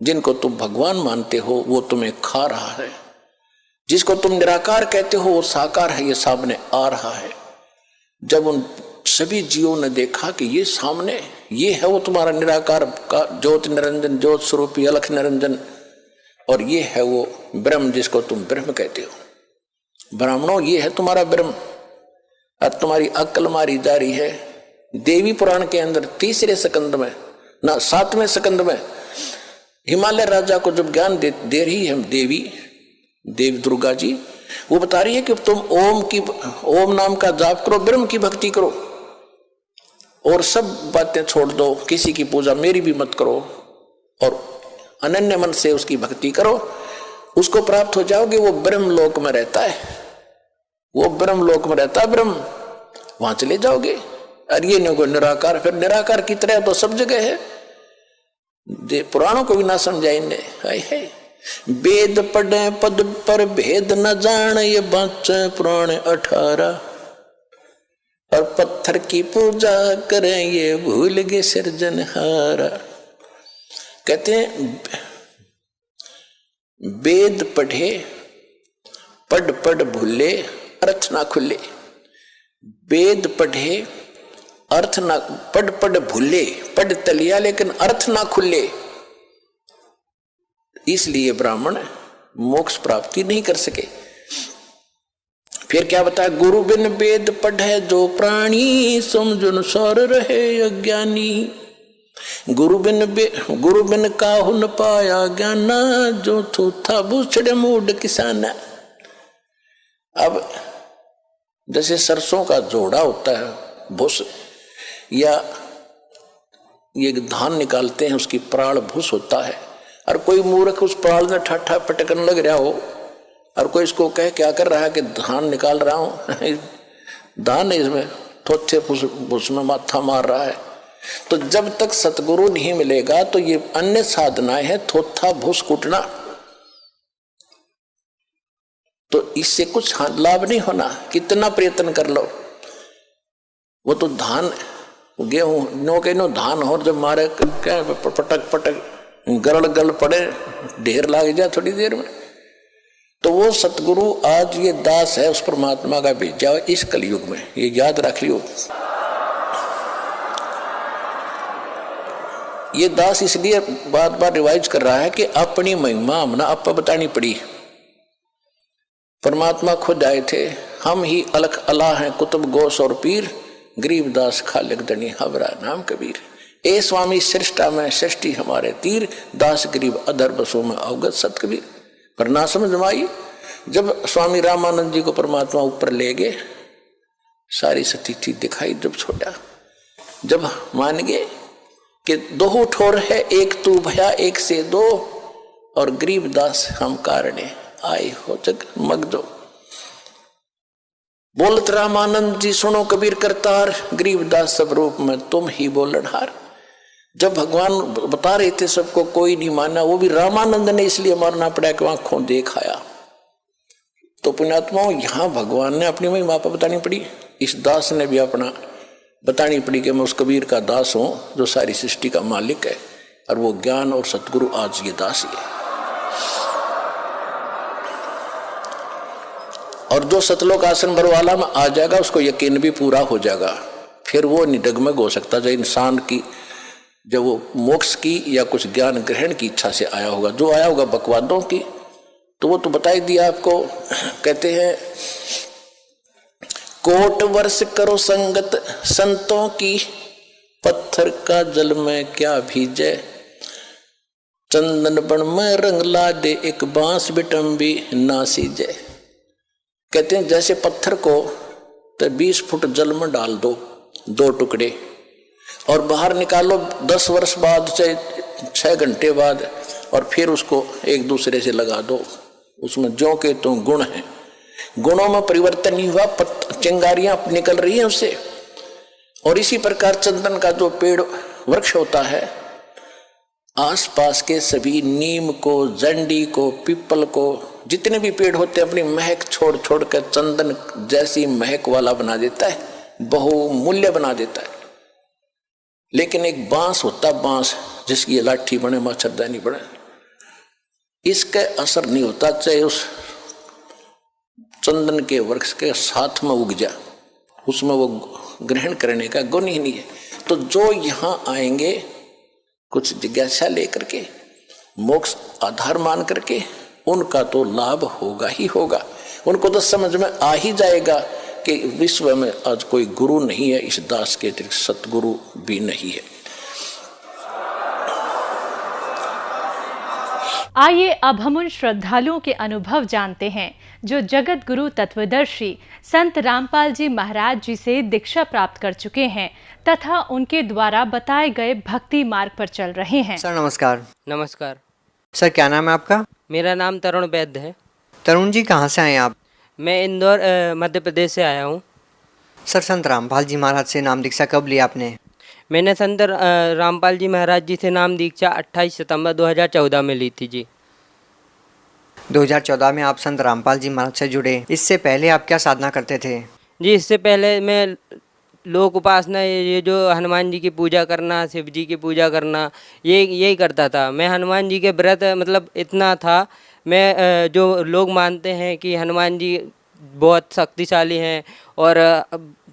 जिनको तुम भगवान मानते हो वो तुम्हें खा रहा है, जिसको तुम निराकार कहते हो वो साकार है, ये सामने आ रहा है। जब उन सभी जीवों ने देखा कि ये सामने, ये है वो तुम्हारा निराकार का ज्योत निरंजन, ज्योत स्वरूपी अलख निरंजन, और ये है वो ब्रह्म जिसको तुम ब्रह्म कहते हो। ब्राह्मणों, ये है तुम्हारा ब्रह्म और तुम्हारी अक्ल मारी जा रही है। देवी पुराण के अंदर 3रे स्कंद में ना 7वें स्कंद में हिमालय राजा को जब ज्ञान दे रही है देवी दुर्गा जी, वो बता रही है कि तुम ओम नाम का जाप करो, ब्रह्म की भक्ति करो और सब बातें छोड़ दो, किसी की पूजा मेरी भी मत करो और अनन्य मन से उसकी भक्ति करो, उसको प्राप्त हो जाओगे। वो ब्रह्म लोक में रहता है, वो ब्रह्म लोक में रहता है ब्रह्म, वहां चले जाओगे। और ये नहीं निराकार, फिर निराकार की तरह तो सब जगह है। पुराणों को भी ना समझा इनने। है वेद पढ़े पद पर भेद न जान, ये बाचे पुराण 18। और पत्थर की पूजा करें ये भूल गए सिरजनहारा। कहते हैं वेद पढ़े पढ़ भूले अर्थ ना खुले। वेद पढ़े अर्थ ना, पढ़ भूले, पढ़ तलिया लेकिन अर्थ ना खुले। इसलिए ब्राह्मण मोक्ष प्राप्ति नहीं कर सके। फिर क्या बताया, गुरु बिन वेद पढ़े जो प्राणी, समझुन सौर रहे अज्ञानी। गुरु बिन काहु न पाया ज्ञाना, जो थूथा बूछड़े मूड किसाना। अब जैसे सरसों का जोड़ा होता है भूस, या ये धान निकालते हैं, उसकी प्राण भूस होता है, और कोई मूर्ख उस प्राण में ठाठा पटकन लग रहा हो और कोई इसको कहे क्या कर रहा है कि धान निकाल रहा हूं धान है इसमें थोथे भूस में माथा मार रहा है। तो जब तक सतगुरु नहीं मिलेगा तो ये अन्य साधनाएं हैं, थोथा भूस कूटना, तो इससे कुछ लाभ नहीं होना, कितना प्रयत्न कर लो। वो तो धान गेहूं नो के नो धान हो, जब मारे पटक पटक गरड़ गल पड़े ढेर लाग जाए थोड़ी देर में। तो वो सतगुरु आज ये दास है उस परमात्मा का भेजा इस कलयुग में, ये याद रख लियो। ये दास इसलिए बार बार रिवाइज कर रहा है कि अपनी महिमा हमने आपको बतानी पड़ी। परमात्मा खुद आए थे, हम ही अलख अला हैं कुतुब गोस और पीर, गरीबदास खालिक दनी हबरा नाम कबीर। ए स्वामी सृष्टा में सृष्टि हमारे तीर, दास गरीब अधर बसों में अवगत सत कबीर। पर ना समझ में आई, जब स्वामी रामानंद जी को परमात्मा ऊपर ले गए, सारी स्थिति दिखाई जब छोड़ा, जब मान गए कि दो ठोर है एक तू भया एक से दो, और गरीबदास हम कारणे आए हो जग मगदो। बोलत रामानंद जी सुनो कबीर करतार, गरीबदास सब रूप में तुम ही बोलनहार। जब भगवान बता रहे थे सबको, कोई नहीं माना, वो भी रामानंद ने इसलिए मारना पड़ा कि आंखों देखाया। तो पुण्यात्माओं, यहां भगवान ने अपनी महिमा पर बतानी पड़ी, इस दास ने भी अपना बतानी पड़ी कि मैं उस कबीर का दास हूं जो सारी सृष्टि का मालिक है, और वो ज्ञान और सतगुरु आज ये दास ही है। और जो सतलोक आसन बरवाला में आ जाएगा उसको यकीन भी पूरा हो जाएगा, फिर वो निडगमग हो सकता जो इंसान की, जब वो मोक्ष की या कुछ ज्ञान ग्रहण की इच्छा से आया होगा। जो आया होगा बकवादों की, तो वो तो बता ही दिया आपको। कहते हैं कोट वर्ष करो संगत संतों की, पत्थर का जल में क्या भीजे, चंदन बन में रंग ला दे एक बांस बिटम्बी ना सीजे। कहते हैं जैसे पत्थर को तो 20 फुट जल में डाल दो, 2 टुकड़े, और बाहर निकालो 10 वर्ष बाद चाहे 6 घंटे बाद, और फिर उसको एक दूसरे से लगा दो, उसमें जो के तो गुण हैं, गुणों में परिवर्तन नहीं हुआ, चिंगारियां निकल रही हैं उससे। और इसी प्रकार चंदन का जो पेड़ वृक्ष होता है, आसपास के सभी नीम को, जंडी को, पीपल को, जितने भी पेड़ होते हैं अपनी महक छोड़ छोड़ कर चंदन जैसी महक वाला बना देता है, बहुमूल्य बना देता है। लेकिन एक बांस होता, बांस जिसकी ये लाठी बने, मच्छरदानी बने, इसका असर नहीं होता चाहे उस चंदन के वृक्ष के साथ में उग जा, उसमें वो ग्रहण करने का गुण ही नहीं है। तो जो यहाँ आएंगे कुछ जिज्ञासा लेकर के, मोक्ष आधार मान करके, उनका तो लाभ होगा ही होगा। उनको तो समझ में आ ही जाएगा कि विश्व में आज कोई गुरु नहीं है, इस दास के अतिरिक्त सतगुरु भी नहीं है। आइए अब हम उन श्रद्धालुओं के अनुभव जानते हैं जो जगत गुरु तत्वदर्शी संत रामपाल जी महाराज जी से दीक्षा प्राप्त कर चुके हैं तथा उनके द्वारा बताए गए भक्ति मार्ग पर चल रहे हैं। सर नमस्कार। नमस्कार सर क्या नाम है आपका? मेरा नाम तरुण वैद्य है। तरुण जी कहाँ से आए आप? मैं इंदौर मध्य प्रदेश से आया हूँ। सर संत रामपाल जी महाराज से नाम दीक्षा कब ली आपने? मैंने संत रामपाल जी महाराज जी से नाम दीक्षा 28 सितंबर 2014 में ली थी जी। 2014 में आप संत रामपाल जी महाराज से जुड़े, इससे पहले आप क्या साधना करते थे? जी इससे पहले मैं लोक उपासना, ये जो हनुमान जी की पूजा करना, शिव जी की पूजा करना, यही करता था। मैं हनुमान जी के व्रत मतलब इतना था, मैं जो लोग मानते हैं कि हनुमान जी बहुत शक्तिशाली हैं और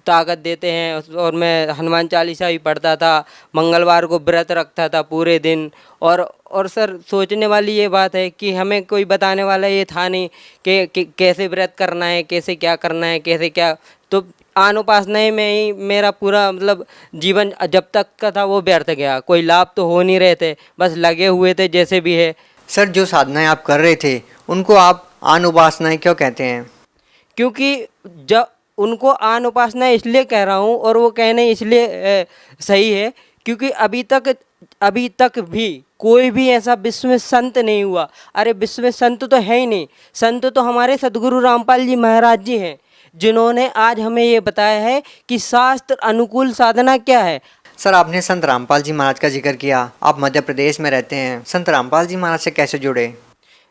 ताकत देते हैं, और मैं हनुमान चालीसा भी पढ़ता था, मंगलवार को व्रत रखता था पूरे दिन। और सर सोचने वाली ये बात है कि हमें कोई बताने वाला ये था नहीं कि कैसे व्रत करना है, कैसे क्या करना है, कैसे क्या। तो आन उपासना में ही मेरा पूरा मतलब जीवन जब तक का था वो व्यर्थ गया। कोई लाभ तो हो नहीं रहे थे, बस लगे हुए थे जैसे भी है। सर जो साधनाएं आप कर रहे थे उनको आप आन उपासनाएं क्यों कहते हैं? क्योंकि जब उनको आन उपासना इसलिए कह रहा हूँ, और वो कहने इसलिए सही है क्योंकि अभी तक भी कोई भी ऐसा विश्व में संत नहीं हुआ। अरे विश्व में संत तो है ही नहीं, संत तो हमारे सदगुरु रामपाल जी महाराज जी हैं, जिन्होंने आज हमें ये बताया है कि शास्त्र अनुकूल साधना क्या है। सर, आपने संत रामपाल जी महाराज का जिक्र किया, आप मध्य प्रदेश में रहते हैं, संत रामपाल जी महाराज से कैसे जुड़े?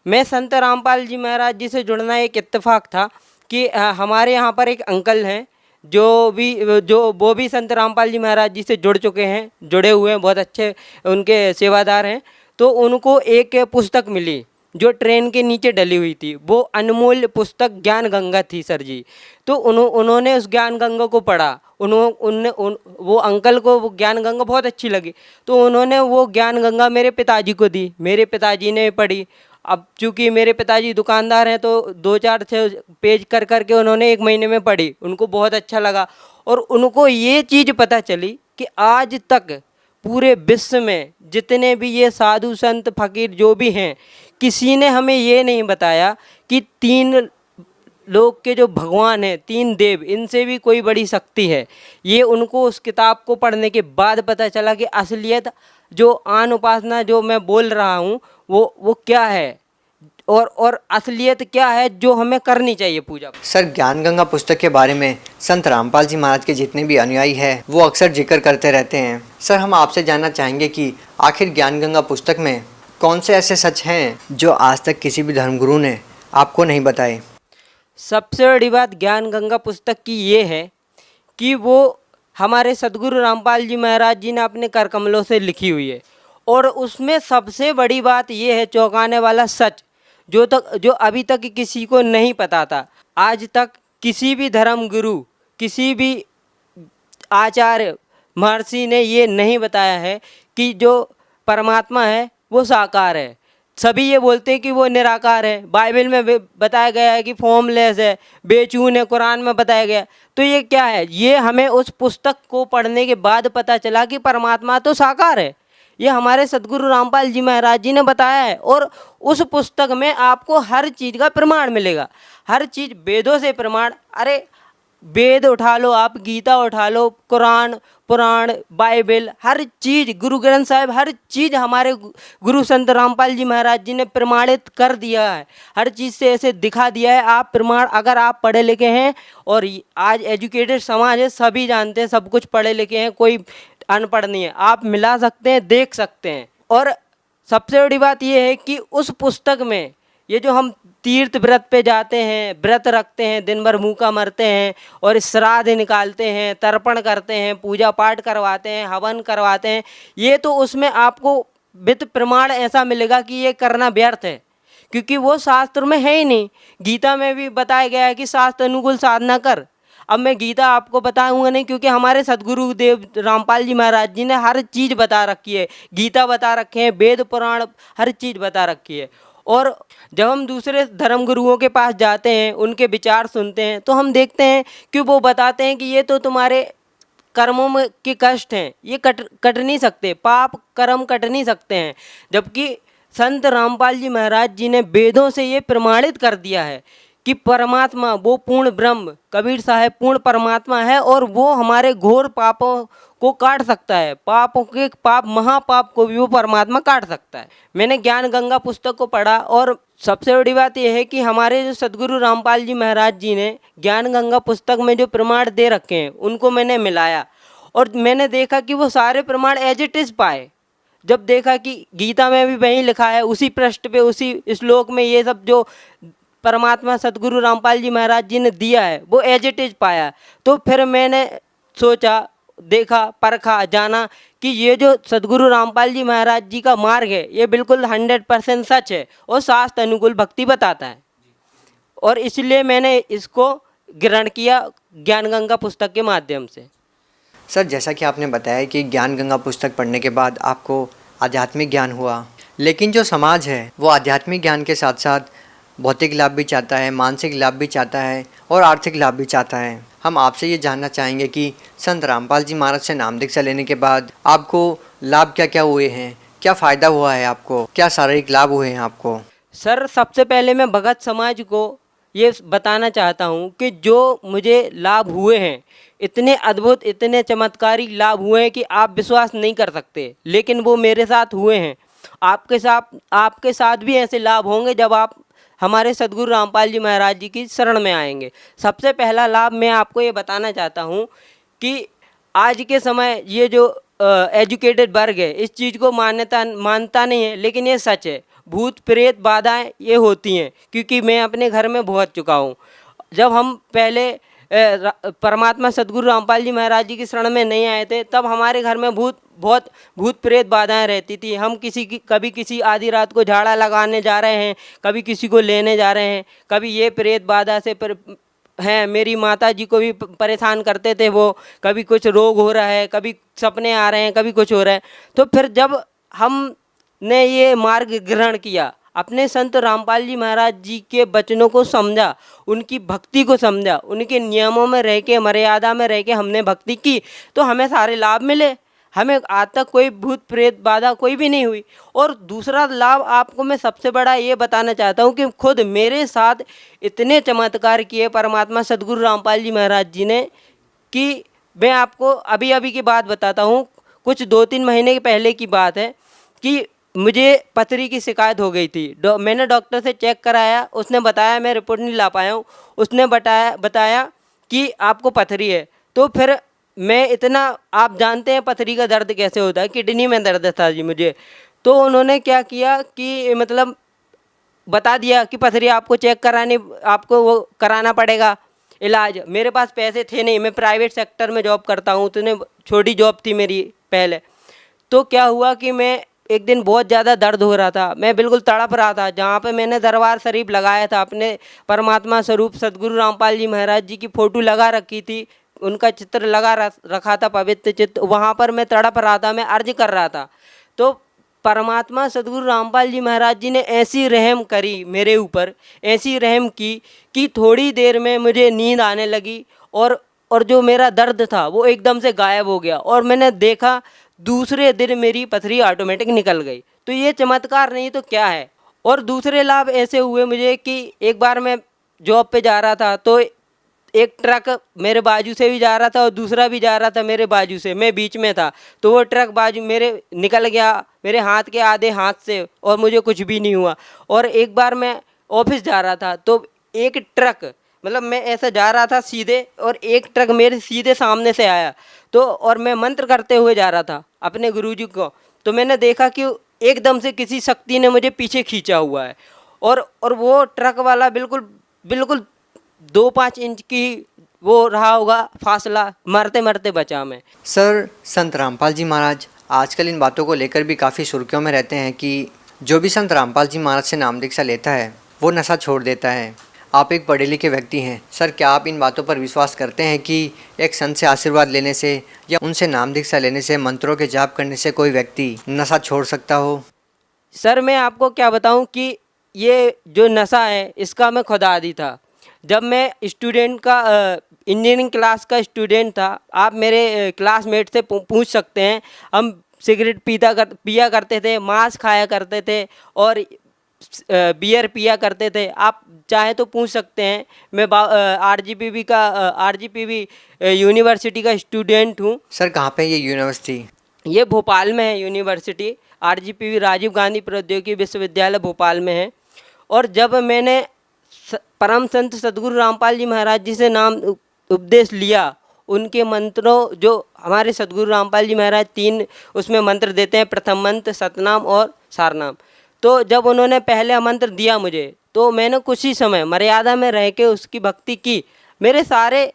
मैं संत रामपाल जी महाराज जी से जुड़ना एक इत्तेफाक था कि हमारे यहाँ पर एक अंकल हैं जो वो भी संत रामपाल जी महाराज जी से जुड़ चुके हैं, जुड़े हुए हैं, बहुत अच्छे उनके सेवादार हैं। तो उनको एक पुस्तक मिली जो ट्रेन के नीचे डली हुई थी, वो अनमोल पुस्तक ज्ञान गंगा थी सर जी। तो उन्होंने उस ज्ञान गंगा को पढ़ा, वो अंकल को वो ज्ञान गंगा बहुत अच्छी लगी, तो उन्होंने वो ज्ञान गंगा मेरे पिताजी को दी, मेरे पिताजी ने पढ़ी। अब चूँकि मेरे पिताजी दुकानदार हैं तो 2-4 पेज कर के उन्होंने 1 महीने में पढ़ी, उनको बहुत अच्छा लगा। और उनको ये चीज़ पता चली कि आज तक पूरे विश्व में जितने भी ये साधु संत फकीर जो भी हैं, किसी ने हमें ये नहीं बताया कि 3 लोक के जो भगवान हैं, 3 देव, इनसे भी कोई बड़ी शक्ति है। ये उनको उस किताब को पढ़ने के बाद पता चला कि असलियत जो आन उपासना जो मैं बोल रहा हूँ वो क्या है और असलियत क्या है जो हमें करनी चाहिए पूजा। सर, ज्ञान गंगा पुस्तक के बारे में संत रामपाल जी महाराज के जितने भी अनुयायी हैं वो अक्सर जिक्र करते रहते हैं। सर, हम आपसे जानना चाहेंगे कि आखिर ज्ञान गंगा पुस्तक में कौन से ऐसे सच हैं जो आज तक किसी भी धर्मगुरु ने आपको नहीं बताए? सबसे बड़ी बात ज्ञान गंगा पुस्तक की ये है कि वो हमारे सदगुरु रामपाल जी महाराज जी ने अपने कर कमलों से लिखी हुई है। और उसमें सबसे बड़ी बात ये है, चौंकाने वाला सच जो अभी तक किसी को नहीं पता था। आज तक किसी भी धर्म गुरु, किसी भी आचार्य महर्षि ने ये नहीं बताया है कि जो परमात्मा है वो साकार है। सभी ये बोलते हैं कि वो निराकार है। बाइबल में बताया गया है कि फॉर्मलेस है, बेचून है, कुरान में बताया गया। तो ये क्या है? ये हमें उस पुस्तक को पढ़ने के बाद पता चला कि परमात्मा तो साकार है। ये हमारे सदगुरु रामपाल जी महाराज जी ने बताया है। और उस पुस्तक में आपको हर चीज़ का प्रमाण मिलेगा, हर चीज़ वेदों से प्रमाण। अरे वेद उठा लो आप, गीता उठा लो, कुरान, पुराण, बाइबल, हर चीज़, गुरु ग्रंथ साहिब, हर चीज़ हमारे गुरु संत रामपाल जी महाराज जी ने प्रमाणित कर दिया है। हर चीज़ से ऐसे दिखा दिया है। आप प्रमाण, अगर आप पढ़े लिखे हैं और आज एजुकेटेड समाज है, सभी जानते हैं, सब कुछ पढ़े लिखे हैं, कोई अनपढ़ नहीं है, आप मिला सकते हैं, देख सकते हैं। और सबसे बड़ी बात यह है कि उस पुस्तक में ये जो हम तीर्थ व्रत पे जाते हैं, व्रत रखते हैं, दिन भर भूखा मरते हैं और श्राद्ध निकालते हैं, तर्पण करते हैं, पूजा पाठ करवाते हैं, हवन करवाते हैं, ये तो उसमें आपको विद प्रमाण ऐसा मिलेगा कि ये करना व्यर्थ है, क्योंकि वो शास्त्र में है ही नहीं। गीता में भी बताया गया है कि शास्त्र अनुकूल साधना कर। अब मैं गीता आपको बताऊंगा नहीं, क्योंकि हमारे सदगुरु देव रामपाल जी महाराज जी ने हर चीज़ बता रखी है, गीता बता रखे हैं, वेद पुराण हर चीज़ बता रखी है। और जब हम दूसरे धर्म गुरुओं के पास जाते हैं, उनके विचार सुनते हैं, तो हम देखते हैं कि वो बताते हैं कि ये तो तुम्हारे कर्मों में के कष्ट हैं, ये कट नहीं सकते, पाप कर्म कट नहीं सकते हैं। जबकि संत रामपाल जी महाराज जी ने वेदों से ये प्रमाणित कर दिया है कि परमात्मा वो पूर्ण ब्रह्म, कबीर साहब पूर्ण परमात्मा है और वो हमारे घोर पापों को काट सकता है, पापों के पाप महापाप को भी वो परमात्मा काट सकता है। मैंने ज्ञान गंगा पुस्तक को पढ़ा और सबसे बड़ी बात यह है कि हमारे जो सदगुरु रामपाल जी महाराज जी ने ज्ञान गंगा पुस्तक में जो प्रमाण दे रखे हैं उनको मैंने मिलाया और मैंने देखा कि वो सारे प्रमाण एज इट इज़ पाए। जब देखा कि गीता में भी वही लिखा है, उसी पृष्ठ पे, उसी श्लोक में ये सब जो परमात्मा सदगुरु रामपाल जी महाराज जी ने दिया है वो एज इट इज़ पाया, तो फिर मैंने सोचा, देखा, परखा, जाना कि ये जो सदगुरु रामपाल जी महाराज जी का मार्ग है ये बिल्कुल 100% सच है और शास्त्र अनुकूल भक्ति बताता है। और इसलिए मैंने इसको ग्रहण किया ज्ञान गंगा पुस्तक के माध्यम से। सर, जैसा कि आपने बताया कि ज्ञान गंगा पुस्तक पढ़ने के बाद आपको आध्यात्मिक ज्ञान हुआ, लेकिन जो समाज है वो आध्यात्मिक ज्ञान के साथ साथ भौतिक लाभ भी चाहता है, मानसिक लाभ भी चाहता है और आर्थिक लाभ भी चाहता है। हम आपसे ये जानना चाहेंगे कि संत रामपाल जी महाराज से नाम दीक्षा लेने के बाद आपको लाभ क्या क्या हुए हैं, क्या फ़ायदा हुआ है आपको, क्या शारीरिक लाभ हुए हैं आपको? सर, सबसे पहले मैं भगत समाज को ये बताना चाहता हूँ कि जो मुझे लाभ हुए हैं, इतने अद्भुत, इतने चमत्कारी लाभ हुए हैं कि आप विश्वास नहीं कर सकते, लेकिन वो मेरे साथ हुए हैं। आपके साथ भी ऐसे लाभ होंगे जब आप हमारे सद्गुरु रामपाल जी महाराज जी की शरण में आएंगे। सबसे पहला लाभ मैं आपको ये बताना चाहता हूँ कि आज के समय ये जो एजुकेटेड वर्ग है, इस चीज़ को मानता नहीं है, लेकिन ये सच है। भूत प्रेत बाधाएं ये होती हैं, क्योंकि मैं अपने घर में भुगत चुका हूँ। जब हम पहले परमात्मा सद्गुरु रामपाल जी महाराज जी की शरण में नहीं आए थे, तब हमारे घर में बहुत भूत प्रेत बाधाएं रहती थी। हम कभी किसी आधी रात को झाड़ा लगाने जा रहे हैं, कभी किसी को लेने जा रहे हैं, कभी ये प्रेत बाधा से हैं। मेरी माता जी को भी परेशान करते थे वो, कभी कुछ रोग हो रहा है, कभी सपने आ रहे हैं, कभी कुछ हो रहा है। तो फिर जब हमने ये मार्ग ग्रहण किया, अपने संत रामपाल जी महाराज जी के वचनों को समझा, उनकी भक्ति को समझा, उनके नियमों में रह के, मर्यादा में रह के हमने भक्ति की, तो हमें सारे लाभ मिले। हमें आज तक कोई भूत प्रेत बाधा कोई भी नहीं हुई। और दूसरा लाभ आपको मैं सबसे बड़ा ये बताना चाहता हूँ कि खुद मेरे साथ इतने चमत्कार किए परमात्मा सद्गुरु रामपाल जी महाराज जी ने, कि मैं आपको अभी की बात बताता हूँ। कुछ 2-3 महीने के पहले की बात है कि मुझे पथरी की शिकायत हो गई थी। मैंने डॉक्टर से चेक कराया, उसने बताया, मैं रिपोर्ट नहीं ला पाया हूँ, उसने बताया कि आपको पथरी है। तो फिर मैं इतना, आप जानते हैं पथरी का दर्द कैसे होता है, किडनी में दर्द था जी मुझे। तो उन्होंने क्या किया कि मतलब बता दिया कि पथरी आपको चेक करानी, आपको वो कराना पड़ेगा इलाज। मेरे पास पैसे थे नहीं, मैं प्राइवेट सेक्टर में जॉब करता हूँ, तो छोटी जॉब थी मेरी पहले। तो क्या हुआ कि मैं एक दिन बहुत ज़्यादा दर्द हो रहा था, मैं बिल्कुल तड़प रहा था। जहाँ पे मैंने दरबार शरीफ लगाया था, अपने परमात्मा स्वरूप सद्गुरु रामपाल जी महाराज जी की फ़ोटो लगा रखी थी, उनका चित्र लगा रखा था, पवित्र चित्र, वहाँ पर मैं तड़प रहा था, मैं अर्ज कर रहा था। तो परमात्मा सद्गुरु रामपाल जी महाराज जी ने ऐसी रहम करी मेरे ऊपर, ऐसी रहम की कि थोड़ी देर में मुझे नींद आने लगी, और जो मेरा दर्द था वो एकदम से गायब हो गया, और मैंने देखा दूसरे दिन मेरी पथरी ऑटोमेटिक निकल गई। तो ये चमत्कार नहीं तो क्या है। और दूसरे लाभ ऐसे हुए मुझे कि एक बार मैं जॉब पे जा रहा था, तो एक ट्रक मेरे बाजू से भी जा रहा था और दूसरा भी जा रहा था मेरे बाजू से, मैं बीच में था। तो वो ट्रक बाजू मेरे निकल गया मेरे हाथ के आधे हाथ से, और मुझे कुछ भी नहीं हुआ। और एक बार मैं ऑफिस जा रहा था, तो एक ट्रक, मतलब मैं ऐसा जा रहा था सीधे, और एक ट्रक मेरे सीधे सामने से आया। तो और मैं मंत्र करते हुए जा रहा था अपने गुरुजी को, तो मैंने देखा कि एकदम से किसी शक्ति ने मुझे पीछे खींचा हुआ है, और वो ट्रक वाला बिल्कुल 2-5 इंच की वो रहा होगा फासला, मरते मरते बचा मैं। सर, संत रामपाल जी महाराज आजकल इन बातों को लेकर भी काफ़ी सुर्खियों में रहते हैं कि जो भी संत रामपाल जी महाराज से नाम दीक्षा लेता है वो नशा छोड़ देता है। आप एक पढ़े लिखे व्यक्ति हैं सर, क्या आप इन बातों पर विश्वास करते हैं कि एक संत से आशीर्वाद लेने से या उनसे नाम दीक्षा लेने से, मंत्रों के जाप करने से कोई व्यक्ति नशा छोड़ सकता हो? सर, मैं आपको क्या बताऊं कि ये जो नशा है इसका मैं खुद आदी था। जब मैं स्टूडेंट का इंजीनियरिंग क्लास का स्टूडेंट था, आप मेरे क्लासमेट से पूछ सकते हैं, हम सिगरेट पिया करते थे, मांस खाया करते थे, और बियर पिया करते थे। आप चाहे तो पूछ सकते हैं। मैं आरजीपीवी यूनिवर्सिटी का स्टूडेंट हूँ। सर, कहाँ पे ये यूनिवर्सिटी? ये भोपाल में है यूनिवर्सिटी, आरजीपीवी राजीव गांधी प्रौद्योगिकी विश्वविद्यालय भोपाल में है। और जब मैंने परम संत सद्गुरु रामपाल जी महाराज जी से नाम उपदेश लिया, उनके मंत्रों, जो हमारे सद्गुरु रामपाल जी महाराज 3 उसमें मंत्र देते हैं, प्रथम मंत्र, सतनाम और सारनाम। तो जब उन्होंने पहले मंत्र दिया मुझे, तो मैंने कुछ ही समय मर्यादा में रह के उसकी भक्ति की। मेरे सारे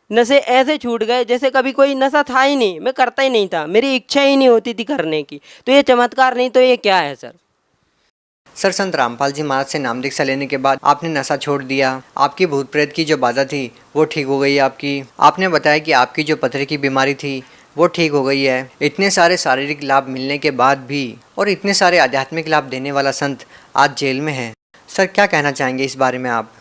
नशे ऐसे छूट गए जैसे कभी कोई नशा था ही नहीं, मैं करता ही नहीं था, मेरी इच्छा ही नहीं होती थी करने की। तो ये चमत्कार नहीं तो ये क्या है सर? सर, संत रामपाल जी महाराज से नाम दीक्षा लेने के बाद आपने नशा छोड़ दिया, आपकी भूत प्रेत की जो बाधा थी वो ठीक हो गई आपकी। आपने बताया कि आपकी जो पथरी की बीमारी थी वो ठीक हो गई है। इतने सारे शारीरिक लाभ मिलने के बाद भी और इतने सारे आध्यात्मिक लाभ देने वाला संत आज जेल में है। सर, क्या कहना चाहेंगे इस बारे में आप?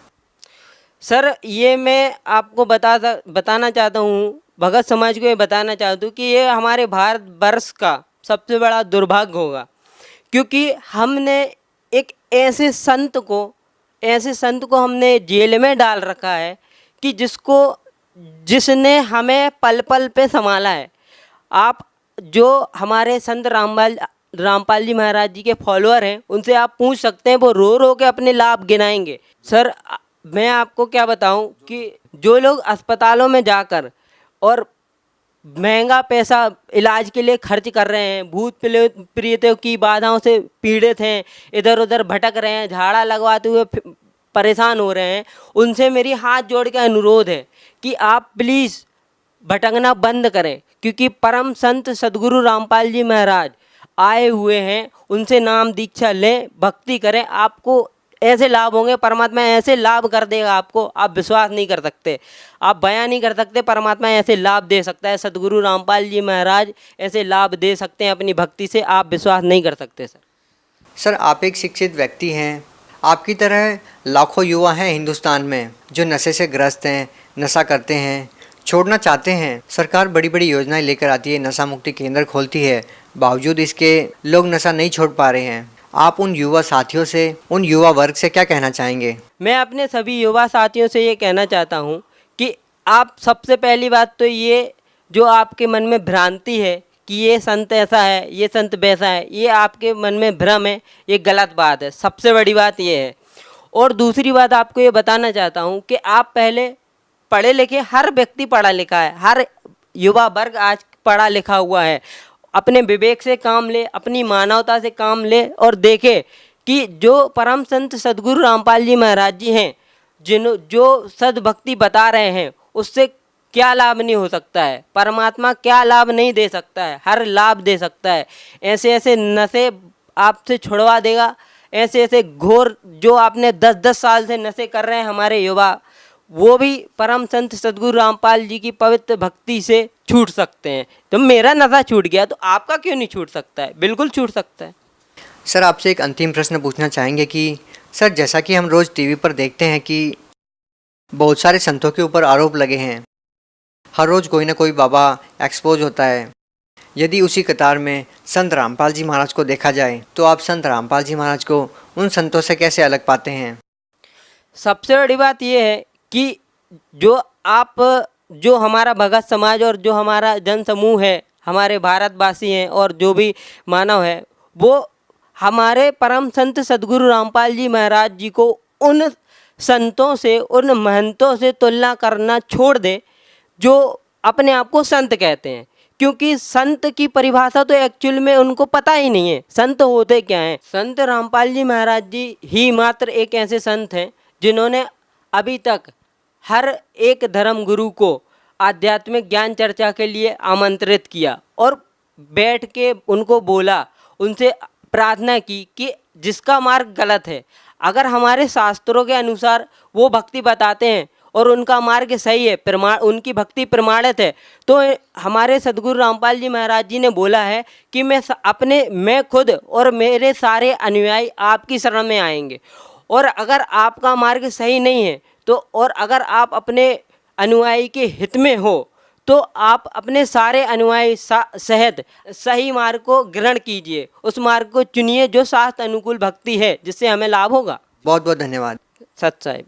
सर, ये मैं आपको बताना चाहता हूँ, भगत समाज को ये बताना चाहता हूँ कि ये हमारे भारतवर्ष का सबसे बड़ा दुर्भाग्य होगा, क्योंकि हमने एक ऐसे संत को ऐसे संत को हमने जेल में डाल रखा है कि जिसने हमें पल पल पे संभाला है। आप जो हमारे संत रामपाल जी महाराज जी के फॉलोअर हैं, उनसे आप पूछ सकते हैं, वो रो रो के अपने लाभ गिनाएंगे। सर, मैं आपको क्या बताऊं कि जो लोग अस्पतालों में जाकर और महंगा पैसा इलाज के लिए खर्च कर रहे हैं, भूत प्रेतों की बाधाओं से पीड़ित हैं, इधर उधर भटक रहे हैं, झाड़ा लगवाते हुए परेशान हो रहे हैं, उनसे मेरी हाथ जोड़ के अनुरोध है कि आप प्लीज़ भटकना बंद करें, क्योंकि परम संत सदगुरु रामपाल जी महाराज आए हुए हैं। उनसे नाम दीक्षा लें, भक्ति करें, आपको ऐसे लाभ होंगे, परमात्मा ऐसे लाभ कर देगा आपको, आप विश्वास नहीं कर सकते, आप बयान नहीं कर सकते। परमात्मा ऐसे लाभ दे सकता है, सदगुरु रामपाल जी महाराज ऐसे लाभ दे सकते हैं अपनी भक्ति से, आप विश्वास नहीं कर सकते। सर, आप एक शिक्षित व्यक्ति हैं, आपकी तरह लाखों युवा हैं हिंदुस्तान में जो नशे से ग्रस्त हैं, नशा करते हैं, छोड़ना चाहते हैं। सरकार बड़ी बड़ी योजनाएं लेकर आती है, नशा मुक्ति केंद्र खोलती है, बावजूद इसके लोग नशा नहीं छोड़ पा रहे हैं। आप उन युवा साथियों से, उन युवा वर्ग से क्या कहना चाहेंगे? मैं अपने सभी युवा साथियों से ये कहना चाहता हूँ कि आप सबसे पहली बात तो ये जो आपके मन में भ्रांति है कि ये संत ऐसा है, ये संत वैसा है, ये आपके मन में भ्रम है, ये गलत बात है। सबसे बड़ी बात ये है। और दूसरी बात आपको ये बताना चाहता हूँ कि आप पहले पढ़े लिखे, हर व्यक्ति पढ़ा लिखा है, हर युवा वर्ग आज पढ़ा लिखा हुआ है, अपने विवेक से काम ले, अपनी मानवता से काम ले और देखे कि जो परम संत सदगुरु रामपाल जी महाराज जी हैं, जो सद्भक्ति बता रहे हैं, उससे क्या लाभ नहीं हो सकता है, परमात्मा क्या लाभ नहीं दे सकता है, हर लाभ दे सकता है। ऐसे ऐसे नशे आपसे छुड़वा देगा, ऐसे ऐसे घोर जो आपने 10-10 साल से नशे कर रहे हैं हमारे युवा, वो भी परम संत सदगुरु रामपाल जी की पवित्र भक्ति से छूट सकते हैं। तो मेरा नशा छूट गया तो आपका क्यों नहीं छूट सकता है? बिल्कुल छूट सकता है। सर, आपसे एक अंतिम प्रश्न पूछना चाहेंगे कि सर, जैसा कि हम रोज़ टीवी पर देखते हैं कि बहुत सारे संतों के ऊपर आरोप लगे हैं, हर रोज़ कोई ना कोई बाबा एक्सपोज होता है। यदि उसी कतार में संत रामपाल जी महाराज को देखा जाए तो आप संत रामपाल जी महाराज को उन संतों से कैसे अलग पाते हैं? सबसे बड़ी बात यह है कि जो हमारा भगत समाज और जो हमारा जन समूह है, हमारे भारतवासी हैं और जो भी मानव है, वो हमारे परम संत सदगुरु रामपाल जी महाराज जी को उन संतों से, उन महंतों से तुलना करना छोड़ दे जो अपने आप को संत कहते हैं। क्योंकि संत की परिभाषा तो एक्चुअल में उनको पता ही नहीं है, संत होते क्या हैं। संत रामपाल जी महाराज जी ही मात्र एक ऐसे संत हैं जिन्होंने अभी तक हर एक धर्म गुरु को आध्यात्मिक ज्ञान चर्चा के लिए आमंत्रित किया और बैठ के उनको बोला, उनसे प्रार्थना की कि जिसका मार्ग गलत है, अगर हमारे शास्त्रों के अनुसार वो भक्ति बताते हैं और उनका मार्ग सही है, उनकी भक्ति प्रमाणित है, तो हमारे सदगुरु रामपाल जी महाराज जी ने बोला है कि मैं खुद और मेरे सारे अनुयायी आपकी शरण में आएंगे। और अगर आपका मार्ग सही नहीं है तो, और अगर आप अपने अनुयायी के हित में हो, तो आप अपने सारे अनुयायी सहित सही मार्ग को ग्रहण कीजिए, उस मार्ग को चुनिए जो शास्त्र अनुकूल भक्ति है, जिससे हमें लाभ होगा। बहुत बहुत धन्यवाद। सत साहिब।